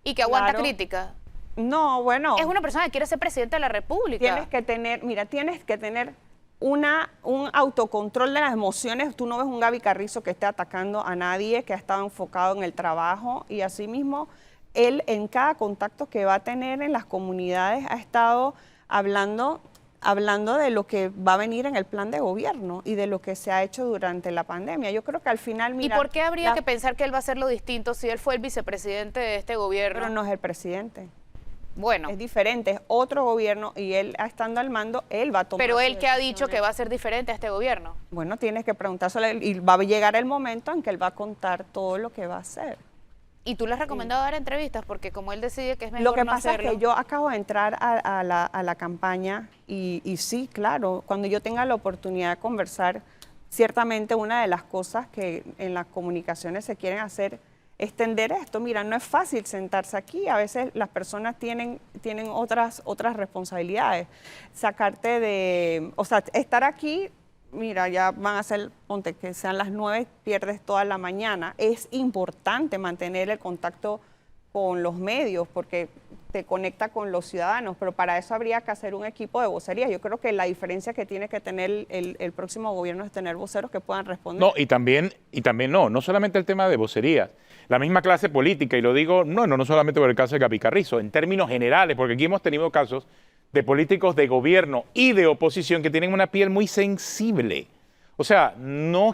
Speaker 2: y que aguanta
Speaker 4: claro.
Speaker 2: crítica.
Speaker 4: No, bueno...
Speaker 2: Es una persona que quiere ser presidente de la República.
Speaker 4: Tienes que tener, mira, tienes que tener un autocontrol de las emociones. Tú no ves un Gaby Carrizo que esté atacando a nadie, que ha estado enfocado en el trabajo y asimismo él en cada contacto que va a tener en las comunidades ha estado hablando de lo que va a venir en el plan de gobierno y de lo que se ha hecho durante la pandemia. Yo creo que al final, mira...
Speaker 2: ¿Y por qué habría
Speaker 4: la-
Speaker 2: que pensar que él va a hacerlo distinto si él fue el vicepresidente de este gobierno?
Speaker 4: Pero no es el presidente.
Speaker 2: Bueno,
Speaker 4: Es diferente, es otro gobierno y él estando al mando, él va a tomar
Speaker 2: pero
Speaker 4: sus
Speaker 2: él que ha dicho que
Speaker 4: decisiones.
Speaker 2: va a ser diferente a este gobierno.
Speaker 4: Bueno, tienes que preguntárselo y va a llegar el momento en que él va a contar todo lo que va a hacer.
Speaker 2: Y tú le has recomendado dar entrevistas porque como él decide que es mejor
Speaker 4: Lo que
Speaker 2: no
Speaker 4: pasa
Speaker 2: hacerlo.
Speaker 4: es que yo acabo de entrar a la campaña y sí, claro, cuando yo tenga la oportunidad de conversar, ciertamente una de las cosas que en las comunicaciones se quieren hacer es tender esto. Mira, no es fácil sentarse aquí, a veces las personas tienen otras responsabilidades. Sacarte de, o sea, estar aquí, mira, ya van a ser, ponte que sean las 9, pierdes toda la mañana. Es importante mantener el contacto con los medios porque conecta con los ciudadanos, pero para eso habría que hacer un equipo de vocerías. Yo creo que la diferencia que tiene que tener el próximo gobierno es tener voceros que puedan responder.
Speaker 3: No, y también no solamente el tema de vocerías, la misma clase política, y lo digo no solamente por el caso de Gaby Carrizo, en términos generales, porque aquí hemos tenido casos de políticos de gobierno y de oposición que tienen una piel muy sensible. O sea, no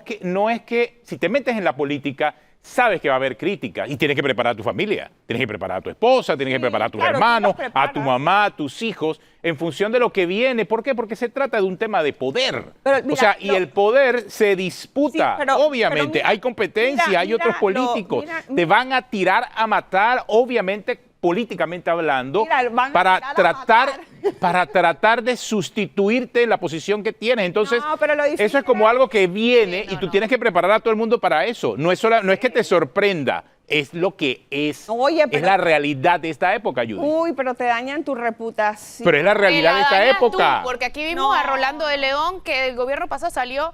Speaker 3: es que si te metes en la política, sabes que va a haber crítica y tienes que preparar a tu familia, tienes que preparar a tu esposa, tienes que preparar a tus
Speaker 4: claro,
Speaker 3: hermanos,
Speaker 4: tú los
Speaker 3: a tu
Speaker 4: preparas.
Speaker 3: mamá, a tus hijos, en función de lo que viene. ¿Por qué? Porque se trata de un tema de poder.
Speaker 4: Pero
Speaker 3: o
Speaker 4: mira,
Speaker 3: sea, y el poder se disputa,
Speaker 4: Sí, pero
Speaker 3: obviamente.
Speaker 4: mira,
Speaker 3: hay competencia,
Speaker 4: mira,
Speaker 3: hay otros
Speaker 4: mira,
Speaker 3: políticos.
Speaker 4: mira,
Speaker 3: Te van a tirar a matar, obviamente, políticamente hablando,
Speaker 4: Mira, van a
Speaker 3: para
Speaker 4: tirar a
Speaker 3: tratar,
Speaker 4: matar.
Speaker 3: para tratar de sustituirte en la posición que tienes. Entonces,
Speaker 4: No, pero lo difícil
Speaker 3: eso es como
Speaker 4: es-
Speaker 3: algo que viene
Speaker 2: Sí, no,
Speaker 3: y tú
Speaker 2: no.
Speaker 3: tienes que preparar a todo el mundo para eso. No es que te sorprenda, es lo que es.
Speaker 4: Oye,
Speaker 3: es
Speaker 4: pero-
Speaker 3: la realidad de esta época, Judy.
Speaker 4: Uy, pero te dañan tu reputación.
Speaker 3: Pero es la realidad
Speaker 2: Te
Speaker 3: de
Speaker 2: la
Speaker 3: esta
Speaker 2: dañas tú,
Speaker 3: época.
Speaker 2: porque aquí vimos
Speaker 4: No.
Speaker 2: a Rolando de León, que el gobierno pasado salió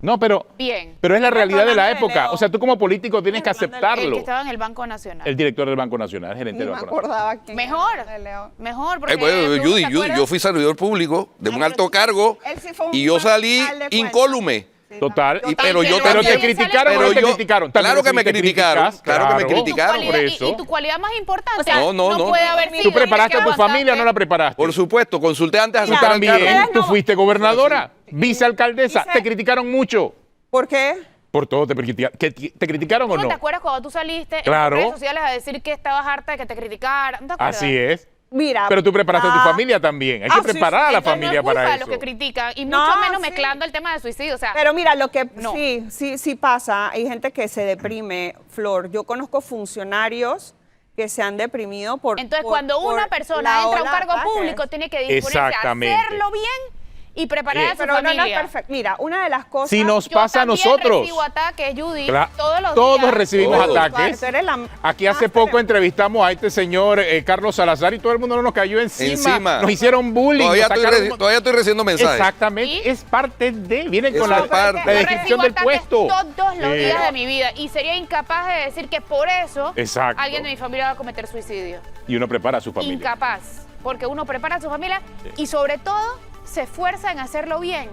Speaker 3: No, pero
Speaker 2: bien.
Speaker 3: es la realidad de la
Speaker 4: Rolando de
Speaker 3: época.
Speaker 4: León.
Speaker 3: O sea, tú como político tienes que
Speaker 4: Rolando de
Speaker 2: El
Speaker 3: aceptarlo.
Speaker 2: que estaba en el Banco Nacional.
Speaker 3: El director del Banco Nacional, el gerente
Speaker 4: Ni
Speaker 3: del
Speaker 4: me
Speaker 3: Banco Nacional.
Speaker 4: acordaba quién
Speaker 2: Mejor,
Speaker 4: era de León.
Speaker 2: mejor, porque...
Speaker 1: Bueno,
Speaker 2: ¿tú
Speaker 1: Judy,
Speaker 2: te acuerdas?
Speaker 1: yo fui servidor público de un
Speaker 4: pero
Speaker 1: alto
Speaker 4: sí,
Speaker 1: cargo
Speaker 4: él sí fue un
Speaker 1: y yo salí
Speaker 4: mariscal de cuentas.
Speaker 1: incólume.
Speaker 4: Sí,
Speaker 3: Total,
Speaker 4: también.
Speaker 1: pero yo
Speaker 3: pero te
Speaker 1: también-
Speaker 3: criticaron o
Speaker 1: pero
Speaker 3: no te
Speaker 1: yo-
Speaker 3: criticaron.
Speaker 1: claro que
Speaker 3: si
Speaker 1: me
Speaker 3: te
Speaker 1: criticaron,
Speaker 3: criticas,
Speaker 1: claro que me
Speaker 2: Y tu
Speaker 1: criticaron.
Speaker 2: cualidad-
Speaker 3: por eso.
Speaker 2: Y tu cualidad más importante.
Speaker 4: O sea,
Speaker 1: No.
Speaker 2: puede haber
Speaker 3: ¿Tú
Speaker 2: sido,
Speaker 3: preparaste
Speaker 2: tienes
Speaker 3: a
Speaker 2: que
Speaker 3: tu familia o no
Speaker 2: aguantarte.
Speaker 3: la preparaste?
Speaker 1: Por supuesto, consulté antes a
Speaker 3: Tú
Speaker 1: aceptar el
Speaker 3: también,
Speaker 1: cargo.
Speaker 3: tú
Speaker 4: no.
Speaker 3: fuiste gobernadora, vicealcaldesa,
Speaker 4: Dice-
Speaker 3: te criticaron mucho.
Speaker 4: ¿Por qué?
Speaker 3: Por todo te criticaron. ¿Te criticaron o
Speaker 2: ¿Tú no
Speaker 3: no?
Speaker 2: te acuerdas cuando tú saliste
Speaker 3: Claro.
Speaker 2: en redes sociales a decir que estabas harta de que te criticaran? ¿No te acuerdas?
Speaker 3: Así es.
Speaker 4: Mira.
Speaker 3: Pero tú preparaste a tu
Speaker 4: ah,
Speaker 3: familia también. Hay que
Speaker 4: sí,
Speaker 3: preparar a la
Speaker 2: Entonces,
Speaker 3: familia
Speaker 2: no es culpa
Speaker 3: para
Speaker 2: de
Speaker 3: eso.
Speaker 2: los que critican y
Speaker 4: No,
Speaker 2: mucho menos
Speaker 4: sí.
Speaker 2: mezclando el tema de suicidio. O sea,
Speaker 4: Pero mira, lo que
Speaker 2: No.
Speaker 4: sí pasa, hay gente que se deprime, Flor. Yo conozco funcionarios que se han deprimido por...
Speaker 2: entonces
Speaker 4: por-
Speaker 2: cuando
Speaker 4: por
Speaker 2: una persona
Speaker 4: la
Speaker 2: entra a un
Speaker 4: ola de
Speaker 2: cargo
Speaker 4: ataques.
Speaker 2: público, tiene que disponerse a
Speaker 3: Exactamente.
Speaker 2: hacerlo bien y preparar a su
Speaker 4: Pero no es
Speaker 2: familia.
Speaker 4: perfecto. Mira, una de las cosas...
Speaker 3: Si nos
Speaker 2: Yo
Speaker 3: pasa a
Speaker 2: también
Speaker 3: nosotros.
Speaker 2: recibo ataques, Judy,
Speaker 3: Cla-
Speaker 2: todos los
Speaker 3: Todos
Speaker 2: días.
Speaker 3: recibimos
Speaker 1: Todos.
Speaker 3: ataques.
Speaker 4: Tú eres la
Speaker 3: Aquí
Speaker 4: más
Speaker 3: hace poco
Speaker 4: tremenda.
Speaker 3: entrevistamos a este señor Carlos Salazar y todo el mundo nos cayó encima. Nos hicieron bullying.
Speaker 1: Todavía
Speaker 3: nos
Speaker 1: estoy,
Speaker 3: sacaron-
Speaker 1: todavía estoy recibiendo mensajes.
Speaker 3: Exactamente.
Speaker 2: ¿Y?
Speaker 3: Es parte de. Vienen
Speaker 1: Eso
Speaker 3: con la,
Speaker 1: es parte.
Speaker 3: la
Speaker 2: Yo
Speaker 3: descripción
Speaker 2: recibo
Speaker 3: del
Speaker 2: ataques
Speaker 3: puesto.
Speaker 2: todos los
Speaker 3: Sí.
Speaker 2: días de mi vida y sería incapaz de decir que por eso
Speaker 3: Exacto.
Speaker 2: alguien de mi familia va a cometer suicidio.
Speaker 3: Y uno prepara a su familia.
Speaker 2: Incapaz, porque uno prepara a su familia y sobre todo se esfuerza en hacerlo bien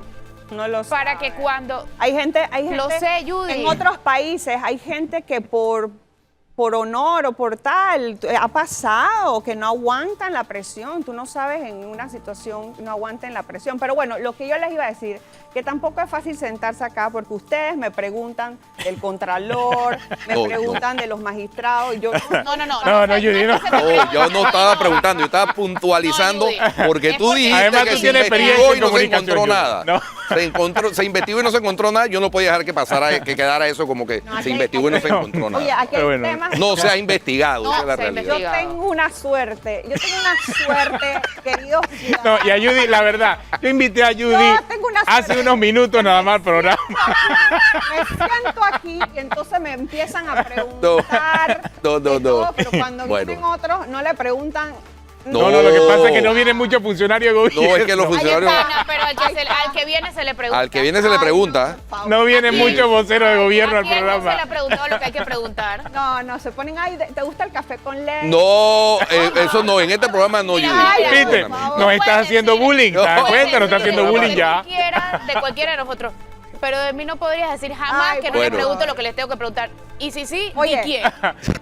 Speaker 4: No lo
Speaker 2: para
Speaker 4: sabe.
Speaker 2: que cuando
Speaker 4: Hay gente,
Speaker 2: Lo sé, Judy.
Speaker 4: En otros países hay gente que por honor o por tal, ha pasado, que no aguantan la presión. Tú no sabes en una situación, no aguanten la presión. Pero bueno, lo que yo les iba a decir, que tampoco es fácil sentarse acá, porque ustedes me preguntan del contralor, me
Speaker 1: No,
Speaker 4: preguntan de los magistrados. Yo
Speaker 2: no,
Speaker 3: No, Judy, no.
Speaker 1: No, yo no estaba preguntando, yo estaba puntualizando
Speaker 2: No, Judy.
Speaker 1: porque
Speaker 2: Es
Speaker 1: tú
Speaker 2: porque-
Speaker 1: dijiste
Speaker 3: Además,
Speaker 1: que
Speaker 3: tú
Speaker 1: se
Speaker 3: tienes
Speaker 1: investigó
Speaker 3: experiencia
Speaker 1: y
Speaker 3: en
Speaker 1: no se
Speaker 3: comunicación,
Speaker 1: encontró
Speaker 3: Judy.
Speaker 1: nada.
Speaker 3: No.
Speaker 1: Se investigó y no se encontró nada, yo no podía dejar que pasara, que quedara eso como que
Speaker 4: No, aquí
Speaker 1: se
Speaker 4: hay-
Speaker 1: investigó y no se
Speaker 4: aquí-
Speaker 1: encontró
Speaker 4: Oye,
Speaker 1: nada.
Speaker 4: aquí hay
Speaker 3: Pero bueno.
Speaker 4: temas...
Speaker 1: No se ha investigado,
Speaker 2: No
Speaker 1: esa es la
Speaker 2: se ha
Speaker 1: realidad.
Speaker 4: Yo
Speaker 2: investigado.
Speaker 4: tengo una suerte, queridos
Speaker 3: No,
Speaker 4: ciudadanos.
Speaker 3: y a Judy, la verdad, yo invité a Judy
Speaker 4: Yo tengo una
Speaker 3: hace
Speaker 4: suerte.
Speaker 3: unos minutos nada más al programa.
Speaker 4: Me siento aquí y entonces me empiezan a preguntar.
Speaker 1: No,
Speaker 4: de
Speaker 1: no.
Speaker 4: todo, pero cuando
Speaker 1: Bueno.
Speaker 4: vienen otros, no le preguntan.
Speaker 3: No, lo que pasa es que no vienen muchos funcionarios de gobierno.
Speaker 1: No, es que los
Speaker 2: Ay, es
Speaker 1: funcionarios,
Speaker 2: pana, pero al que viene se le pregunta.
Speaker 1: al que viene se le pregunta.
Speaker 3: No vienen
Speaker 2: Aquí-
Speaker 3: muchos voceros de gobierno al
Speaker 2: ¿A quién no se le
Speaker 3: programa.
Speaker 2: ha preguntado lo que hay que preguntar?
Speaker 4: No, se ponen ahí. ¿Te gusta el café con leche?
Speaker 1: No, eso no, en este programa no, Judy.
Speaker 2: Mira,
Speaker 4: Ay,
Speaker 3: ¿Viste?
Speaker 4: por favor.
Speaker 3: Nos estás
Speaker 2: Puedes
Speaker 3: haciendo
Speaker 2: decir-
Speaker 3: bullying. ¿Te das
Speaker 1: No.
Speaker 3: cuenta? Nos estás haciendo
Speaker 2: Puedes
Speaker 3: bullying
Speaker 2: decir
Speaker 3: ya.
Speaker 2: de cualquiera de nosotros. Pero de mí no podrías decir jamás
Speaker 4: Ay,
Speaker 2: que no
Speaker 1: bueno.
Speaker 2: le pregunto lo que les tengo que preguntar. Y si sí,
Speaker 4: Oye.
Speaker 2: ¿ni quién?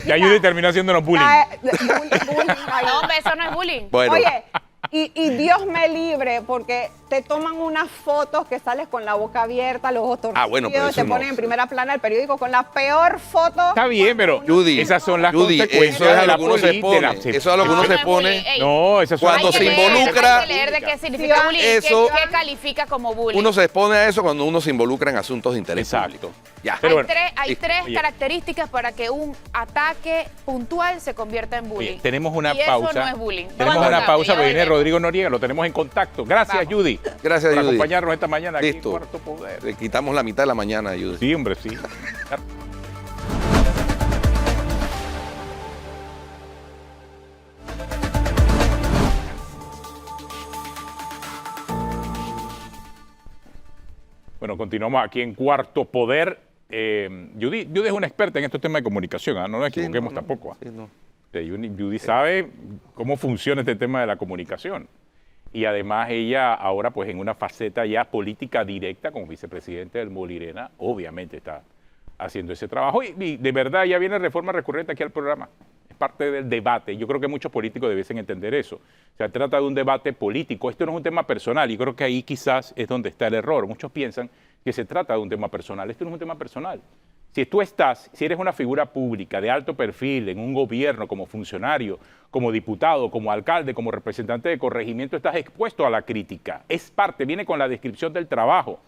Speaker 3: Ya Judy terminó haciéndonos bullying.
Speaker 4: Bullying, ay.
Speaker 2: No, hombre, eso no es bullying.
Speaker 1: Bueno,
Speaker 4: Oye, y Dios me libre, porque te toman unas fotos que sales con la boca abierta, los ojos torcidos,
Speaker 1: bueno, pero eso
Speaker 4: te
Speaker 1: no.
Speaker 4: ponen en primera plana el periódico con la peor foto.
Speaker 3: Está bien, pero
Speaker 1: Judy,
Speaker 3: esas son las
Speaker 1: Judy,
Speaker 3: consecuencias
Speaker 1: eso es a
Speaker 3: de
Speaker 1: lo
Speaker 3: la
Speaker 1: que uno se
Speaker 3: política.
Speaker 1: expone. Eso es a lo que uno
Speaker 2: No,
Speaker 1: se
Speaker 2: no es bullying.
Speaker 1: expone.
Speaker 2: Ey,
Speaker 3: No, esas son
Speaker 1: Cuando
Speaker 2: hay que
Speaker 1: se
Speaker 2: leer,
Speaker 1: involucra-
Speaker 2: hay que leer de qué significa
Speaker 4: Sí,
Speaker 2: bullying,
Speaker 1: eso-
Speaker 2: qué califica como bullying.
Speaker 1: Uno se expone a eso cuando uno se involucra en asuntos de interés
Speaker 3: Exacto.
Speaker 1: público. Ya.
Speaker 3: Pero
Speaker 2: hay
Speaker 3: bueno,
Speaker 2: hay
Speaker 1: listo.
Speaker 2: tres
Speaker 3: Oye.
Speaker 2: características para que un ataque puntual se convierta en bullying.
Speaker 3: Oye, tenemos una
Speaker 2: y
Speaker 3: pausa.
Speaker 2: Eso no es bullying.
Speaker 3: Tenemos
Speaker 2: Vamos
Speaker 3: una
Speaker 2: a
Speaker 3: pausa
Speaker 2: cambiar,
Speaker 3: porque viene
Speaker 2: ya
Speaker 3: Rodrigo Noriega, lo tenemos en contacto. Gracias,
Speaker 2: Vamos.
Speaker 3: Judy.
Speaker 1: Gracias,
Speaker 3: por
Speaker 1: Judy.
Speaker 3: acompañarnos esta mañana aquí en
Speaker 1: Listo.
Speaker 3: Cuarto Poder.
Speaker 1: Le quitamos la mitad de la mañana, Judy.
Speaker 3: Sí, hombre, sí. Bueno, continuamos aquí en Cuarto Poder. Judy es una experta en estos temas de comunicación, ¿ah? No nos
Speaker 1: Sí,
Speaker 3: equivoquemos
Speaker 1: no,
Speaker 3: tampoco. ¿ah?
Speaker 1: sí, no.
Speaker 3: Judy sabe cómo funciona este tema de la comunicación. Y además ella ahora pues en una faceta ya política directa como vicepresidente del Molirena, obviamente está haciendo ese trabajo. Y de verdad ya viene reforma recurrente aquí al programa. Es parte del debate. Yo creo que muchos políticos debiesen entender eso. Se trata de un debate político. Esto no es un tema personal y creo que ahí quizás es donde está el error. Muchos piensan que se trata de un tema personal. Esto no es un tema personal. Si si eres una figura pública de alto perfil en un gobierno como funcionario, como diputado, como alcalde, como representante de corregimiento, estás expuesto a la crítica. Es parte, viene con la descripción del trabajo.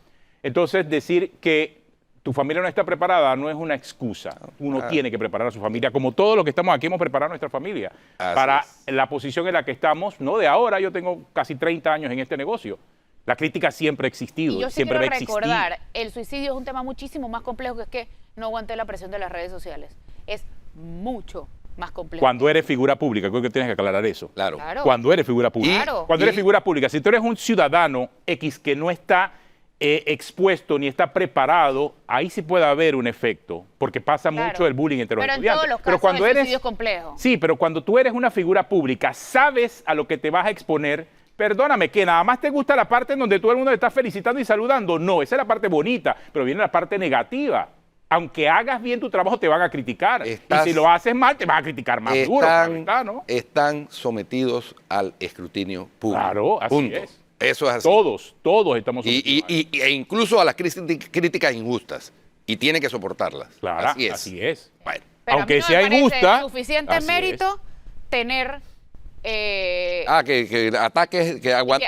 Speaker 3: Entonces, decir que tu familia no está preparada no es una excusa. Uno tiene que preparar a su familia, como todos los que estamos aquí hemos preparado a nuestra familia para la posición en la que estamos, no de ahora, yo tengo casi 30 años en este negocio. La crítica siempre ha existido,
Speaker 2: Y yo sí
Speaker 3: siempre va a
Speaker 2: quiero
Speaker 3: existir.
Speaker 2: recordar, el suicidio es un tema muchísimo más complejo que es que no aguanté la presión de las redes sociales. Es mucho más complejo.
Speaker 3: Cuando eres figura pública, creo que tienes que aclarar eso.
Speaker 1: Claro.
Speaker 2: Claro.
Speaker 3: Cuando eres figura pública.
Speaker 2: Claro.
Speaker 3: Cuando eres figura pública, si tú eres un ciudadano X que no está expuesto ni está preparado, ahí sí puede haber un efecto, porque pasa
Speaker 2: Claro.
Speaker 3: mucho el bullying entre los
Speaker 2: Pero en
Speaker 3: estudiantes.
Speaker 2: todos los casos el suicidio es complejo.
Speaker 3: Sí, pero cuando tú eres una figura pública, sabes a lo que te vas a exponer. Perdóname, que nada más te gusta la parte en donde todo el mundo te está felicitando y saludando. No, esa es la parte bonita, pero viene la parte negativa. Aunque hagas bien tu trabajo, te van a criticar. Y si lo haces mal, te van a criticar más duro. ¿No?
Speaker 1: Están sometidos al escrutinio público.
Speaker 3: Claro, así
Speaker 1: Punto.
Speaker 3: es.
Speaker 1: Eso es así.
Speaker 3: Todos estamos sometidos a eso.
Speaker 1: E incluso a las críticas injustas. Y tiene que soportarlas.
Speaker 3: Claro,
Speaker 1: así es. Bueno.
Speaker 2: Pero
Speaker 3: Aunque
Speaker 2: a mí no
Speaker 3: sea
Speaker 2: me parece
Speaker 3: injusta,
Speaker 2: suficiente
Speaker 3: así
Speaker 2: mérito tener
Speaker 1: que ataques, que aguante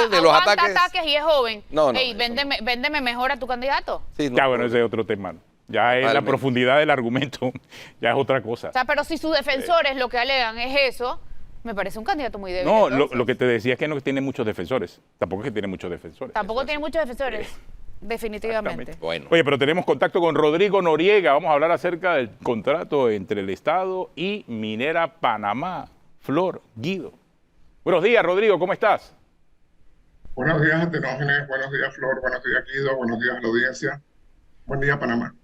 Speaker 1: de los
Speaker 2: aguanta
Speaker 1: ataques.
Speaker 2: y es joven.
Speaker 1: No,
Speaker 2: Ey,
Speaker 1: eso
Speaker 2: véndeme mejor a tu candidato.
Speaker 1: Sí, no,
Speaker 3: Ya, bueno, ese es otro tema. Ya es la
Speaker 1: Totalmente.
Speaker 3: profundidad del argumento, ya es otra cosa.
Speaker 2: O sea, pero si sus defensores lo que alegan es eso, me parece un candidato muy débil.
Speaker 3: No,
Speaker 2: entonces.
Speaker 3: lo que te decía es que no tiene muchos defensores. Tampoco es que tiene muchos defensores.
Speaker 2: Tampoco tiene muchos defensores, definitivamente.
Speaker 3: Exactamente.
Speaker 1: Bueno.
Speaker 3: Oye, pero tenemos contacto con Rodrigo Noriega. Vamos a hablar acerca del contrato entre el Estado y Minera Panamá. Flor, Guido. Buenos días, Rodrigo, ¿cómo estás?
Speaker 5: Buenos días, Atenógenes. Buenos días, Flor. Buenos días, Guido. Buenos días a la audiencia. Buen día, Panamá.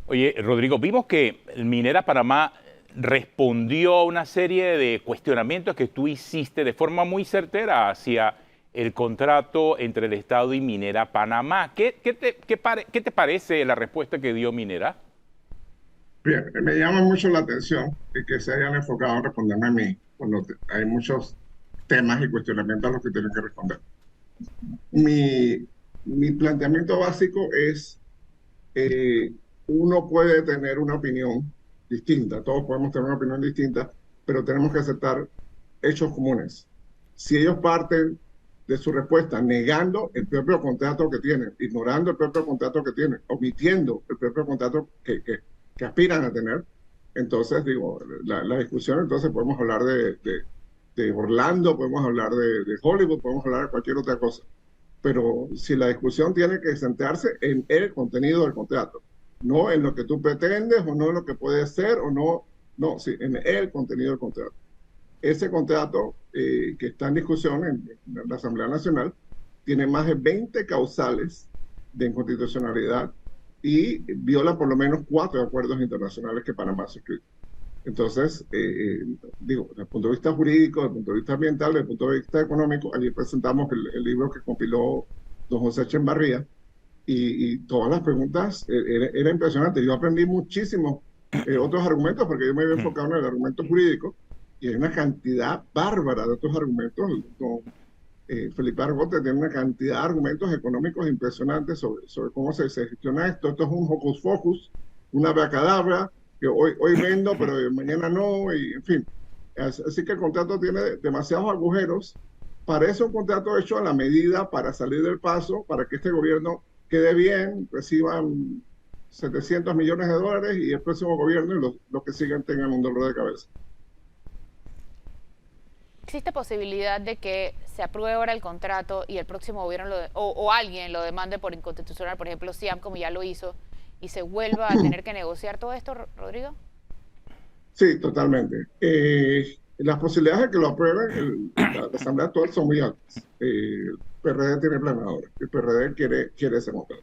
Speaker 3: Oye, Rodrigo, vimos que Minera Panamá respondió a una serie de cuestionamientos que tú hiciste de forma muy certera hacia el contrato entre el Estado y Minera Panamá. ¿Qué te parece la respuesta que dio Minera?
Speaker 5: Bien, me llama mucho la atención que se hayan enfocado en responderme a mí, cuando hay muchos temas y cuestionamientos a los que tienen que responder. Mi planteamiento básico es, uno puede tener una opinión distinta, todos podemos tener una opinión distinta, pero tenemos que aceptar hechos comunes. Si ellos parten de su respuesta negando el propio contrato que tienen, ignorando el propio contrato que tienen, omitiendo el propio contrato que aspiran a tener, entonces digo, la discusión, entonces podemos hablar de Orlando, podemos hablar de Hollywood, podemos hablar de cualquier otra cosa. Pero si la discusión tiene que centrarse en el contenido del contrato, no en lo que tú pretendes o no en lo que puede ser o no, sí, en el contenido del contrato. Ese contrato que está en discusión en la Asamblea Nacional tiene más de 20 causales de inconstitucionalidad y viola por lo menos 4 acuerdos internacionales que Panamá ha suscrito. Entonces, digo, desde el punto de vista jurídico, desde el punto de vista ambiental, desde el punto de vista económico, allí presentamos el libro que compiló don José Echevarría y todas las preguntas, era impresionante. Yo aprendí muchísimos otros argumentos porque yo me había enfocado en el argumento jurídico y hay una cantidad bárbara de otros argumentos. Felipe Argote tiene una cantidad de argumentos económicos impresionantes sobre cómo se gestiona esto. Esto es un hocus pocus, una abracadabra, que hoy vendo, pero mañana no, y en fin. Así que el contrato tiene demasiados agujeros. Parece un contrato hecho a la medida para salir del paso, para que este gobierno quede bien, reciban 700 millones de dólares y el próximo gobierno y los que sigan tengan un dolor de cabeza.
Speaker 2: ¿Existe posibilidad de que se apruebe ahora el contrato y el próximo gobierno o alguien lo demande por inconstitucional, por ejemplo, Siam, como ya lo hizo, y se vuelva a tener que negociar todo esto, Rodrigo?
Speaker 5: Sí, totalmente. Las posibilidades de que lo aprueben la Asamblea actual son muy altas. El PRD tiene planadora, el PRD quiere ese contrato.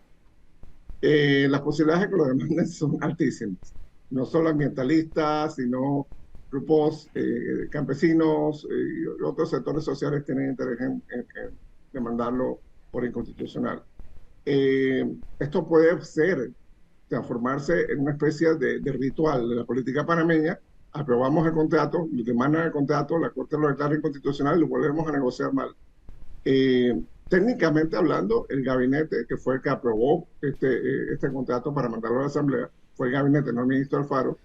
Speaker 5: Las posibilidades de que lo demanden son altísimas. No solo ambientalistas, sino grupos campesinos y otros sectores sociales tienen interés en demandarlo por inconstitucional. Esto puede transformarse en una especie de ritual de la política panameña. Aprobamos el contrato, demandan el contrato, la Corte lo declara inconstitucional y lo volvemos a negociar mal. Técnicamente hablando, el gabinete que fue el que aprobó este contrato para mandarlo a la Asamblea, fue el gabinete, no el ministro Alfaro,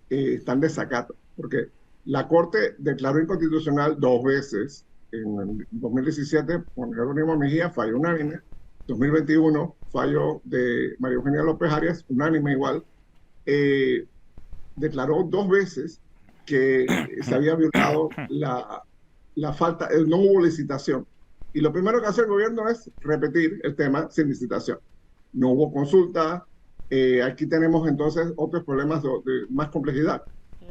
Speaker 5: está en desacato, porque la Corte declaró inconstitucional 2 veces. En 2017, con Jerónimo Mejía, fallo unánime. 2021, fallo de María Eugenia López Arias, unánime igual. Declaró 2 veces que se había violado la falta, no hubo licitación. Y lo primero que hace el gobierno es repetir el tema sin licitación. No hubo consulta. Aquí tenemos entonces otros problemas de más complejidad.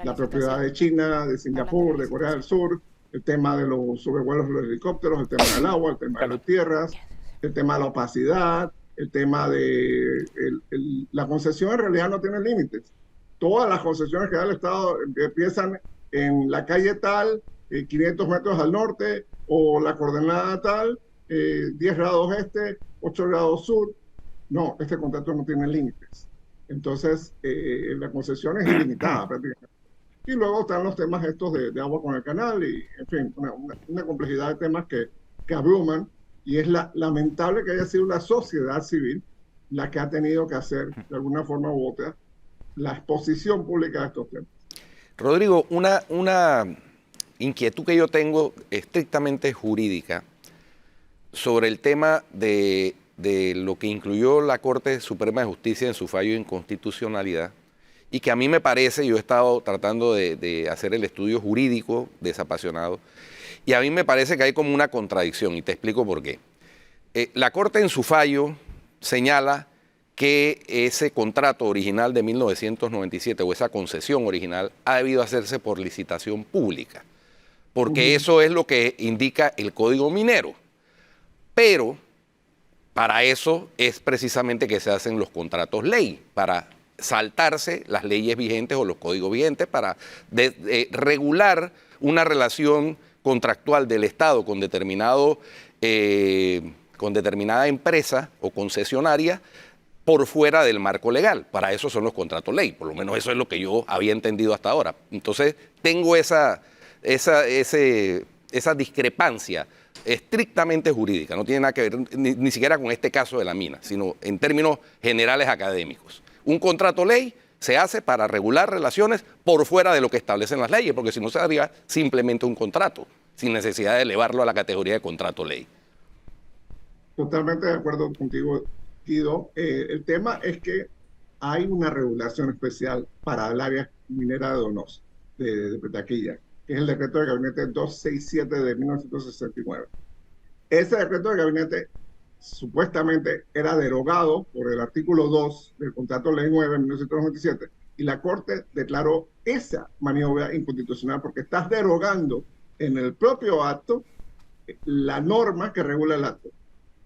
Speaker 5: La propiedad de China, de Singapur, de Corea del Sur, el tema de los sobrevuelos de los helicópteros, el tema del agua, el tema de las tierras, el tema de la opacidad, el tema de la concesión en realidad no tiene límites. Todas las concesiones que da el Estado empiezan en la calle tal, 500 metros al norte, o la coordenada tal, 10 grados este, 8 grados sur. No, este contrato no tiene límites. Entonces, la concesión es ilimitada prácticamente. Y luego están los temas estos de agua con el canal y, en fin, una complejidad de temas que abruman. Y es lamentable que haya sido la sociedad civil la que ha tenido que hacer, de alguna forma u otra, la exposición pública de estos temas.
Speaker 1: Rodrigo, una inquietud que yo tengo estrictamente jurídica sobre el tema de lo que incluyó la Corte Suprema de Justicia en su fallo de inconstitucionalidad, y que a mí me parece, yo he estado tratando de hacer el estudio jurídico desapasionado, y a mí me parece que hay como una contradicción, y te explico por qué. La Corte en su fallo señala que ese contrato original de 1997 o esa concesión original ha debido hacerse por licitación pública, porque eso es lo que indica el Código Minero. Pero para eso es precisamente que se hacen los contratos ley, para saltarse las leyes vigentes o los códigos vigentes, para regular una relación contractual del Estado con determinada empresa o concesionaria por fuera del marco legal. Para eso son los contratos ley, por lo menos eso es lo que yo había entendido hasta ahora. Entonces tengo esa discrepancia estrictamente jurídica, no tiene nada que ver ni siquiera con este caso de la mina, sino en términos generales académicos. Un contrato ley se hace para regular relaciones por fuera de lo que establecen las leyes, porque si no sería simplemente un contrato, sin necesidad de elevarlo a la categoría de contrato ley.
Speaker 5: Totalmente de acuerdo contigo, Guido. El tema es que hay una regulación especial para el área minera de Donoso, de Petaquilla, que es el decreto de gabinete 267 de 1969. Ese decreto de gabinete supuestamente era derogado por el artículo 2 del contrato ley 9 de 1997 y la Corte declaró esa maniobra inconstitucional porque estás derogando en el propio acto la norma que regula el acto.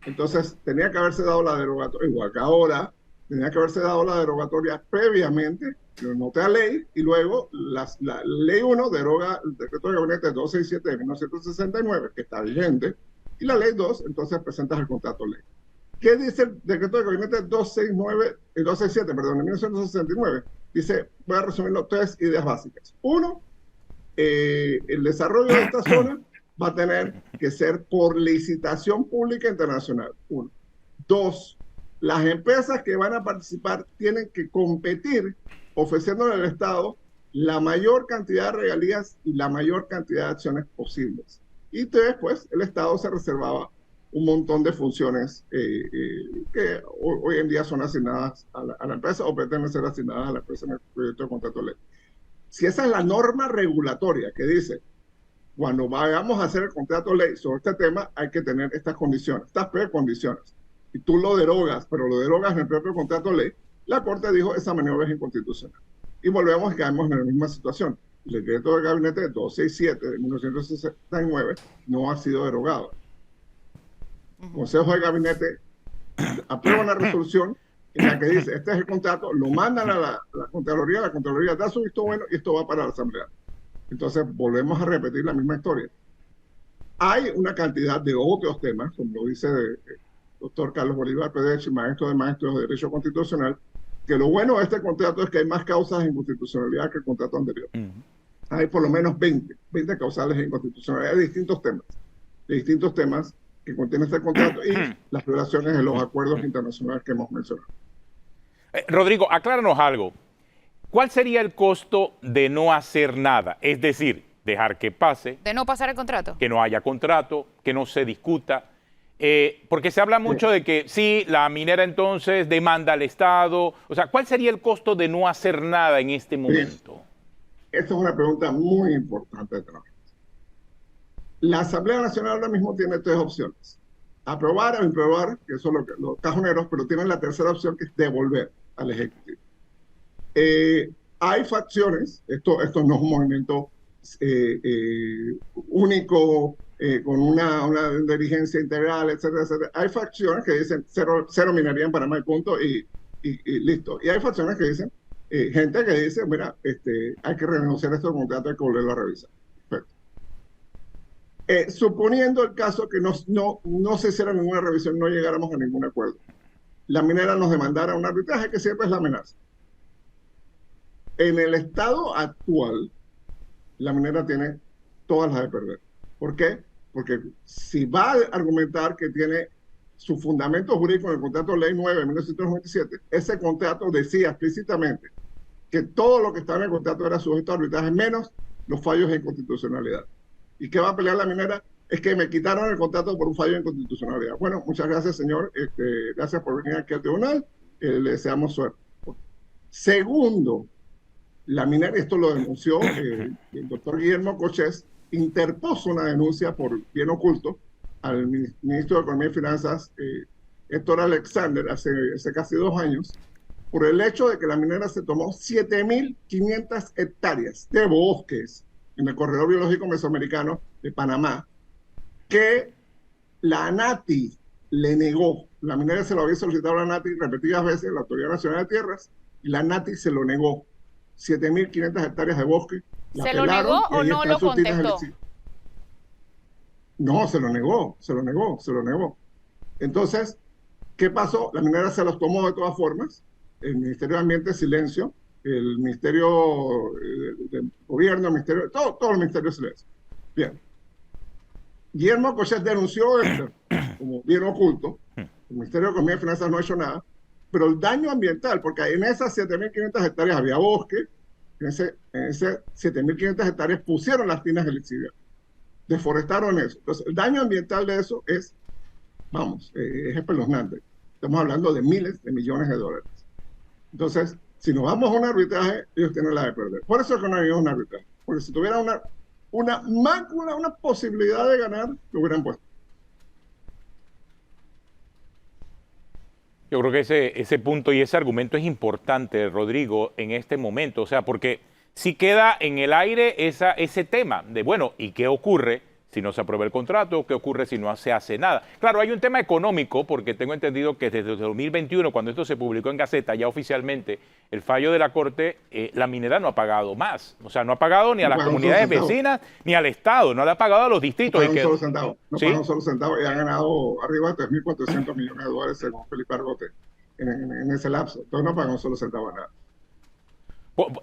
Speaker 5: Entonces tenía que haberse dado la derogatoria, igual que ahora, tenía que haberse dado la derogatoria previamente, lo noté a ley, y luego la ley 1 deroga el decreto de gabinete 267 de 1969, que está vigente, y la ley 2, entonces presentas el contrato ley. ¿Qué dice el decreto de gabinete 267, de 1969? Dice, voy a resumirlo, 3 ideas básicas. 1, el desarrollo de esta zona va a tener que ser por licitación pública internacional. 1. 2, las empresas que van a participar tienen que competir ofreciéndole al Estado la mayor cantidad de regalías y la mayor cantidad de acciones posibles. Y 3, pues, el Estado se reservaba un montón de funciones que hoy en día son asignadas a la empresa o pretenden ser asignadas a la empresa en el proyecto de contrato de ley. Si esa es la norma regulatoria que dice, cuando vayamos a hacer el contrato ley sobre este tema, hay que tener estas condiciones, estas precondiciones. Y tú lo derogas, pero lo derogas en el propio contrato ley, la Corte dijo, esa maniobra es inconstitucional. Y volvemos y caemos en la misma situación. El decreto de gabinete 267 de 1969 no ha sido derogado. El Consejo de Gabinete aprueba una resolución en la que dice, este es el contrato, lo mandan a la Contraloría da su visto bueno y esto va para la Asamblea. Entonces volvemos a repetir la misma historia. Hay una cantidad de otros temas, como lo dice el doctor Carlos Bolívar Pedechi, maestro de maestros de Derecho Constitucional, que lo bueno de este contrato es que hay más causas de inconstitucionalidad que el contrato anterior. Hay por lo menos 20 causales de inconstitucionalidad de distintos temas que contiene este contrato y las violaciones de los acuerdos internacionales que hemos mencionado.
Speaker 3: Rodrigo, acláranos algo. ¿Cuál sería el costo de no hacer nada? Es decir, dejar que pase.
Speaker 2: De no pasar el contrato.
Speaker 3: Que no haya contrato, que no se discuta. Porque se habla mucho de que sí, la minera entonces demanda al Estado. O sea, ¿cuál sería el costo de no hacer nada en este momento?
Speaker 5: Esta es una pregunta muy importante de trabajo. La Asamblea Nacional ahora mismo tiene 3 opciones. Aprobar o improbar, que son los cajoneros, pero tienen la tercera opción, que es devolver al Ejecutivo. Hay facciones, esto no es un movimiento único, con una dirigencia integral, etcétera, etcétera. Hay facciones que dicen cero minería en Panamá y punto, y listo. Y hay facciones que dicen, gente que dice, mira, hay que renunciar a estos contratos, hay que volverlo a revisar. Perfecto. Suponiendo el caso que no se hiciera ninguna revisión, no llegáramos a ningún acuerdo, la minera nos demandara un arbitraje, que siempre es la amenaza. En el estado actual, la minera tiene todas las de perder. ¿Por qué? Porque si va a argumentar que tiene su fundamento jurídico en el contrato de ley 9 de 1997, ese contrato decía explícitamente que todo lo que estaba en el contrato era sujeto a arbitraje, menos los fallos de inconstitucionalidad. ¿Y qué va a pelear la minera? Es que me quitaron el contrato por un fallo de inconstitucionalidad. Bueno, muchas gracias, señor. Gracias por venir aquí al tribunal. Le deseamos suerte. Segundo, la minera, esto lo denunció el doctor Guillermo Cochés, interpuso una denuncia por bien oculto al ministro de Economía y Finanzas, Héctor Alexander, hace casi 2 años, por el hecho de que la minera se tomó 7.500 hectáreas de bosques en el corredor biológico mesoamericano de Panamá, que la ANATI le negó. La minera se lo había solicitado a la ANATI repetidas veces, la Autoridad Nacional de Tierras, y la ANATI se lo negó. 7.500 hectáreas de bosque.
Speaker 2: ¿Se lo negó o no lo contestó?
Speaker 5: No, se lo negó. Entonces, ¿qué pasó? La minera se los tomó de todas formas. El Ministerio de Ambiente, silencio. El Ministerio de Gobierno, todos los ministerios, silencio. Bien. Guillermo Cochés denunció esto como bien oculto. El Ministerio de Economía y Finanzas no ha hecho nada. Pero el daño ambiental, porque en esas 7.500 hectáreas había bosque, en esas 7.500 hectáreas pusieron las tinas de lixiviados, deforestaron eso. Entonces, el daño ambiental de eso es espeluznante. Estamos hablando de miles de millones de dólares. Entonces, si nos vamos a un arbitraje, ellos tienen la de perder. Por eso es que no hay un arbitraje. Porque si tuvieran una posibilidad de ganar, lo hubieran puesto.
Speaker 3: Yo creo que ese punto y ese argumento es importante, Rodrigo, en este momento. O sea, porque si queda en el aire ese tema de, bueno, ¿y qué ocurre si no se aprueba el contrato? ¿Qué ocurre si no se hace nada? Claro, hay un tema económico, porque tengo entendido que desde 2021, cuando esto se publicó en Gaceta, ya oficialmente, el fallo de la Corte, la minera no ha pagado más. O sea, no ha pagado ni a las comunidades vecinas, ni al Estado, no le ha pagado a los distritos.
Speaker 5: No pagan un solo centavo. No pagan un solo centavo y han ganado arriba de 3.400 millones de dólares según Felipe Argote en ese lapso. Entonces no pagan un solo centavo a nada.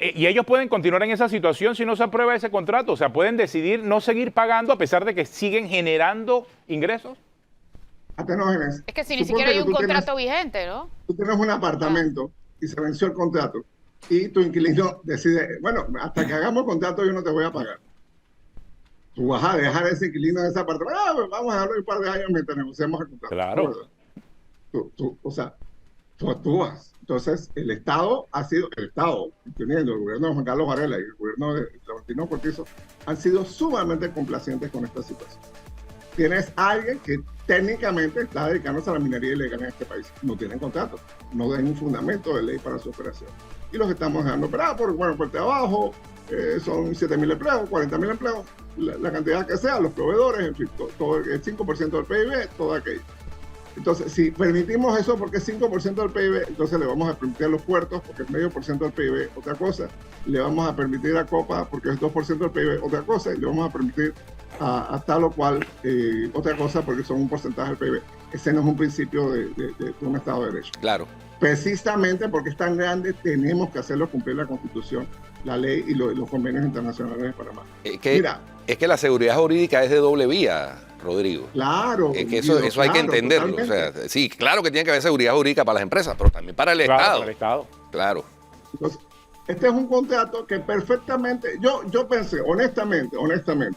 Speaker 3: Y ellos pueden continuar en esa situación si no se aprueba ese contrato. O sea, pueden decidir no seguir pagando a pesar de que siguen generando ingresos.
Speaker 5: Atenógenes.
Speaker 2: Es que si ni siquiera hay un contrato vigente, ¿no?
Speaker 5: Tú tienes un apartamento y se venció el contrato y tu inquilino decide, bueno, hasta que hagamos el contrato yo no te voy a pagar. Tú vas a dejar a ese inquilino en ese apartamento. Vamos a dejarlo un par de años mientras negociamos el contrato.
Speaker 3: Claro.
Speaker 5: Tú actúas. Entonces, el Estado, entendiendo el gobierno de Juan Carlos Varela y el gobierno de Laurentino Cortizo, han sido sumamente complacientes con esta situación. Tienes a alguien que técnicamente está dedicándose a la minería ilegal en este país. No tienen contrato, no den un fundamento de ley para su operación. Y los estamos dejando operar por el trabajo, son 7.000 empleos, 40.000 empleos, la cantidad que sea, los proveedores, en fin, todo el 5% del PIB, todo aquello. Entonces, si permitimos eso porque es 5% del PIB, entonces le vamos a permitir a los puertos porque es 0,5% del PIB, otra cosa. Le vamos a permitir a Copa porque es 2% del PIB, otra cosa. Y le vamos a permitir a tal o cual otra cosa porque son un porcentaje del PIB. Ese no es un principio de un Estado de Derecho.
Speaker 1: Claro.
Speaker 5: Precisamente porque es tan grande, tenemos que hacerlo cumplir la Constitución, la ley y los convenios internacionales de Panamá.
Speaker 1: Mira, es que la seguridad jurídica es de doble vía, Rodrigo.
Speaker 5: Claro.
Speaker 1: Es que eso hay que entenderlo. O sea, sí, claro que tiene que haber seguridad jurídica para las empresas, pero también para el Estado.
Speaker 3: Para el Estado.
Speaker 1: Claro.
Speaker 5: Entonces, este es un contrato que perfectamente, yo pensé, honestamente,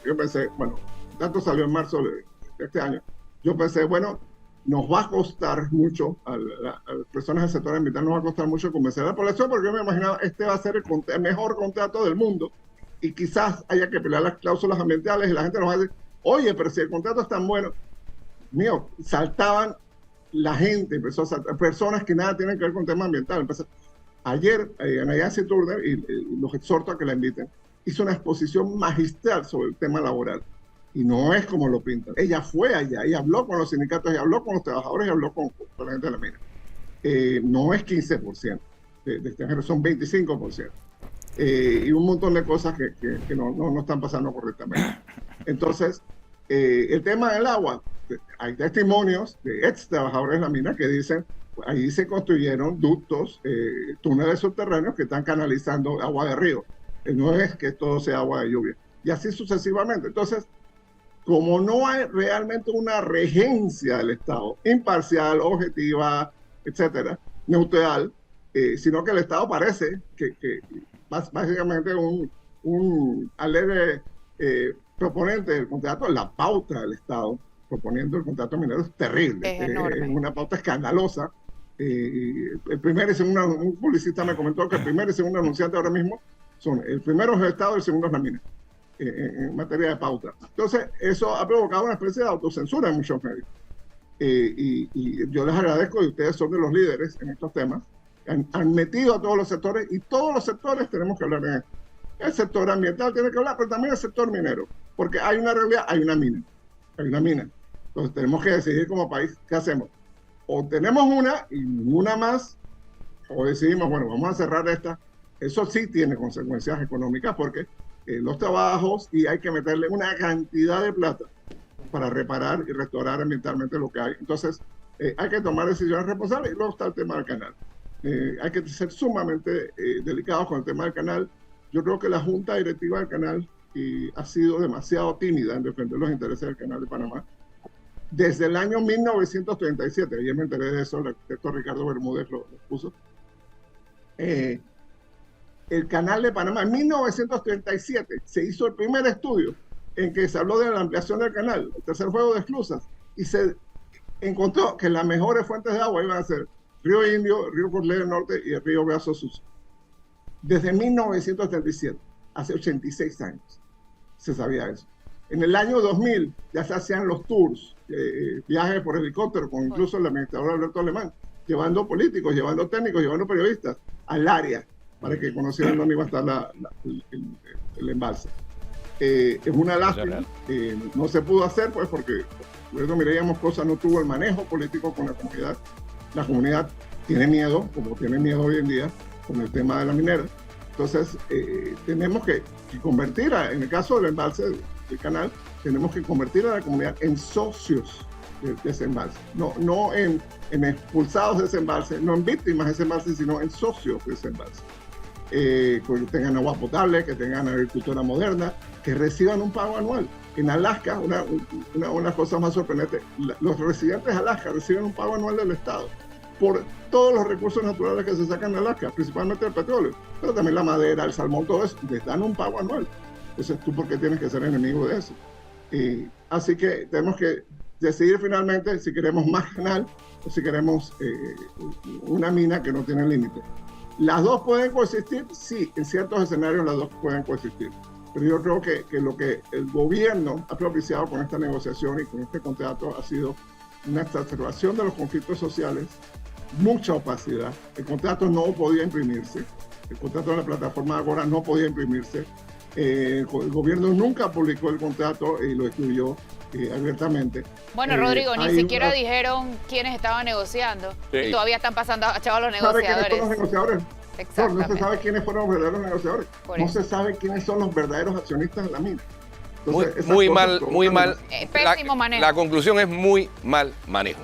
Speaker 5: yo pensé, bueno, el contrato salió en marzo de este año, yo pensé, bueno, nos va a costar mucho, a las personas del sector ambiental nos va a costar mucho convencer a la población, porque yo me imaginaba, este va a ser el mejor contrato del mundo, y quizás haya que pelear las cláusulas ambientales, y la gente nos va a decir, oye, pero si el contrato es tan bueno, mío, saltaban la gente, empezó a saltar, personas que nada tienen que ver con tema ambiental. Ayer, Anayansi Turner, y los exhorto a que la inviten, hizo una exposición magistral sobre el tema laboral. Y no es como lo pintan. Ella fue allá y habló con los sindicatos, y habló con los trabajadores, y habló con la gente de la mina. No es 15% de extranjeros, son 25%. Y un montón de cosas que no están pasando correctamente. Entonces, el tema del agua, hay testimonios de ex trabajadores de la mina que dicen, ahí se construyeron ductos, túneles subterráneos que están canalizando agua de río. No es que todo sea agua de lluvia. Y así sucesivamente. Entonces, como no hay realmente una regencia del Estado, imparcial, objetiva, etcétera, neutral, sino que el Estado parece que básicamente un alegre proponente del contrato, la pauta del Estado proponiendo el contrato minero es terrible.
Speaker 2: Es enorme.
Speaker 5: Es una pauta escandalosa. El primer y segundo, un publicista me comentó que el primer y segundo anunciante ahora mismo son, el primero es el Estado y el segundo es la mina, en materia de pauta. Entonces, eso ha provocado una especie de autocensura en muchos medios. Y yo les agradezco, y ustedes son de los líderes en estos temas, han metido a todos los sectores, y todos los sectores tenemos que hablar en esto. El sector ambiental tiene que hablar, pero también el sector minero, porque hay una realidad, hay una mina. Entonces tenemos que decidir como país qué hacemos. O tenemos una y ninguna más, o decidimos, bueno, vamos a cerrar esta. Eso sí tiene consecuencias económicas porque los trabajos, y hay que meterle una cantidad de plata para reparar y restaurar ambientalmente lo que hay. Entonces, hay que tomar decisiones responsables, y luego está el tema del canal. Hay que ser sumamente delicados con el tema del canal. Yo creo que la junta directiva del canal ha sido demasiado tímida en defender los intereses del canal de Panamá. Desde el año 1937, ayer me enteré de eso, el arquitecto Ricardo Bermúdez lo puso. El canal de Panamá, en 1937, se hizo el primer estudio en que se habló de la ampliación del canal, el tercer juego de esclusas, y se encontró que las mejores fuentes de agua iban a ser Río Indio, Río Corlé del Norte y el Río Gaso Sucio. Desde 1937, hace 86 años, se sabía eso. En el año 2000 ya se hacían los tours, viajes por helicóptero, con incluso el administrador Alberto Alemán, llevando políticos, llevando técnicos, llevando periodistas al área para que conocieran dónde iba a estar el embalse. Es una lástima, no se pudo hacer, pues porque luego Mireya Moscoso no tuvo el manejo político con la comunidad. La comunidad tiene miedo, como tiene miedo hoy en día, con el tema de la minera. Entonces, tenemos que convertir, en el caso del embalse del canal, tenemos que convertir a la comunidad en socios de ese embalse. No en expulsados de ese embalse, no en víctimas de ese embalse, sino en socios de ese embalse. Que tengan agua potable, que tengan agricultura moderna, que reciban un pago anual. En Alaska, una de las cosas más sorprendentes, los residentes de Alaska reciben un pago anual del Estado por todos los recursos naturales que se sacan de Alaska, principalmente el petróleo, pero también la madera, el salmón, todo eso, les dan un pago anual. Entonces, ¿tú por qué tienes que ser enemigo de eso? Así que tenemos que decidir finalmente si queremos más canal o si queremos una mina que no tiene límite. ¿Las dos pueden coexistir? Sí, en ciertos escenarios las dos pueden coexistir. Pero yo creo que lo que el gobierno ha propiciado con esta negociación y con este contrato ha sido una exacerbación de los conflictos sociales, mucha opacidad. El contrato no podía imprimirse. El contrato de la plataforma Agora no podía imprimirse. El gobierno nunca publicó el contrato y lo excluyó. abiertamente.
Speaker 2: Bueno, Rodrigo, ni
Speaker 5: hay
Speaker 2: siquiera
Speaker 5: una-
Speaker 2: dijeron quiénes estaban negociando.
Speaker 3: Sí.
Speaker 2: Y todavía están pasando a chavos los
Speaker 5: ¿Sabe quiénes son los
Speaker 2: negociadores.
Speaker 5: negociadores? No, no se
Speaker 2: Exactamente.
Speaker 5: sabe quiénes fueron los verdaderos negociadores.
Speaker 2: Por
Speaker 5: No
Speaker 2: eso.
Speaker 5: se sabe quiénes son los verdaderos accionistas de la mina.
Speaker 1: Muy,
Speaker 5: Entonces, esas
Speaker 1: muy
Speaker 5: cosas
Speaker 1: mal,
Speaker 5: provocan
Speaker 1: muy mal.
Speaker 2: Pésimo manejo.
Speaker 1: La conclusión es muy mal manejo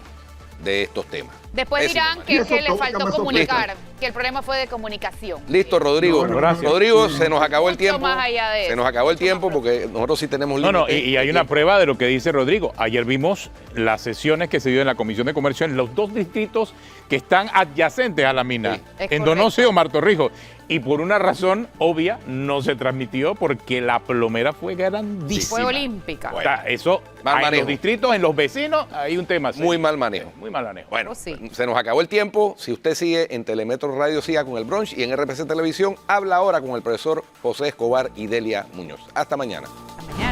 Speaker 1: de estos temas.
Speaker 2: Después
Speaker 1: Pésimo
Speaker 2: dirán
Speaker 1: manejo.
Speaker 5: Y
Speaker 2: que
Speaker 5: eso
Speaker 2: le
Speaker 5: provoca
Speaker 2: faltó
Speaker 5: más
Speaker 2: comunicar, que el problema fue de comunicación.
Speaker 1: Listo, Rodrigo.
Speaker 5: No,
Speaker 3: gracias.
Speaker 1: Rodrigo, se nos acabó el
Speaker 2: Mucho
Speaker 1: tiempo.
Speaker 2: más allá de
Speaker 1: Se
Speaker 2: eso.
Speaker 1: nos acabó el
Speaker 2: Mucho
Speaker 1: tiempo
Speaker 2: más
Speaker 1: porque nosotros sí tenemos
Speaker 3: No, no,
Speaker 1: límite
Speaker 3: y hay
Speaker 1: de
Speaker 3: una
Speaker 1: tiempo.
Speaker 3: prueba de lo que dice Rodrigo. Ayer vimos las sesiones que se dio en la Comisión de Comercio en los 2 distritos que están adyacentes a la mina,
Speaker 1: Sí.
Speaker 2: Es
Speaker 3: en
Speaker 2: correcto.
Speaker 3: Donoso o Martorrijos. Y por una razón obvia no se transmitió porque la plomera fue grandísima.
Speaker 2: Fue olímpica.
Speaker 3: O sea, eso,
Speaker 1: Mal
Speaker 3: en
Speaker 1: manejo.
Speaker 3: los distritos, en los vecinos, hay un tema serio.
Speaker 1: Muy mal manejo.
Speaker 3: Muy mal manejo.
Speaker 1: Bueno,
Speaker 2: Oh, sí.
Speaker 1: se nos acabó el tiempo. Si usted sigue en Telemetro Radio, siga con el brunch y en RPC Televisión, habla ahora con el profesor José Escobar y Delia Muñoz. Hasta mañana.
Speaker 2: Hasta mañana.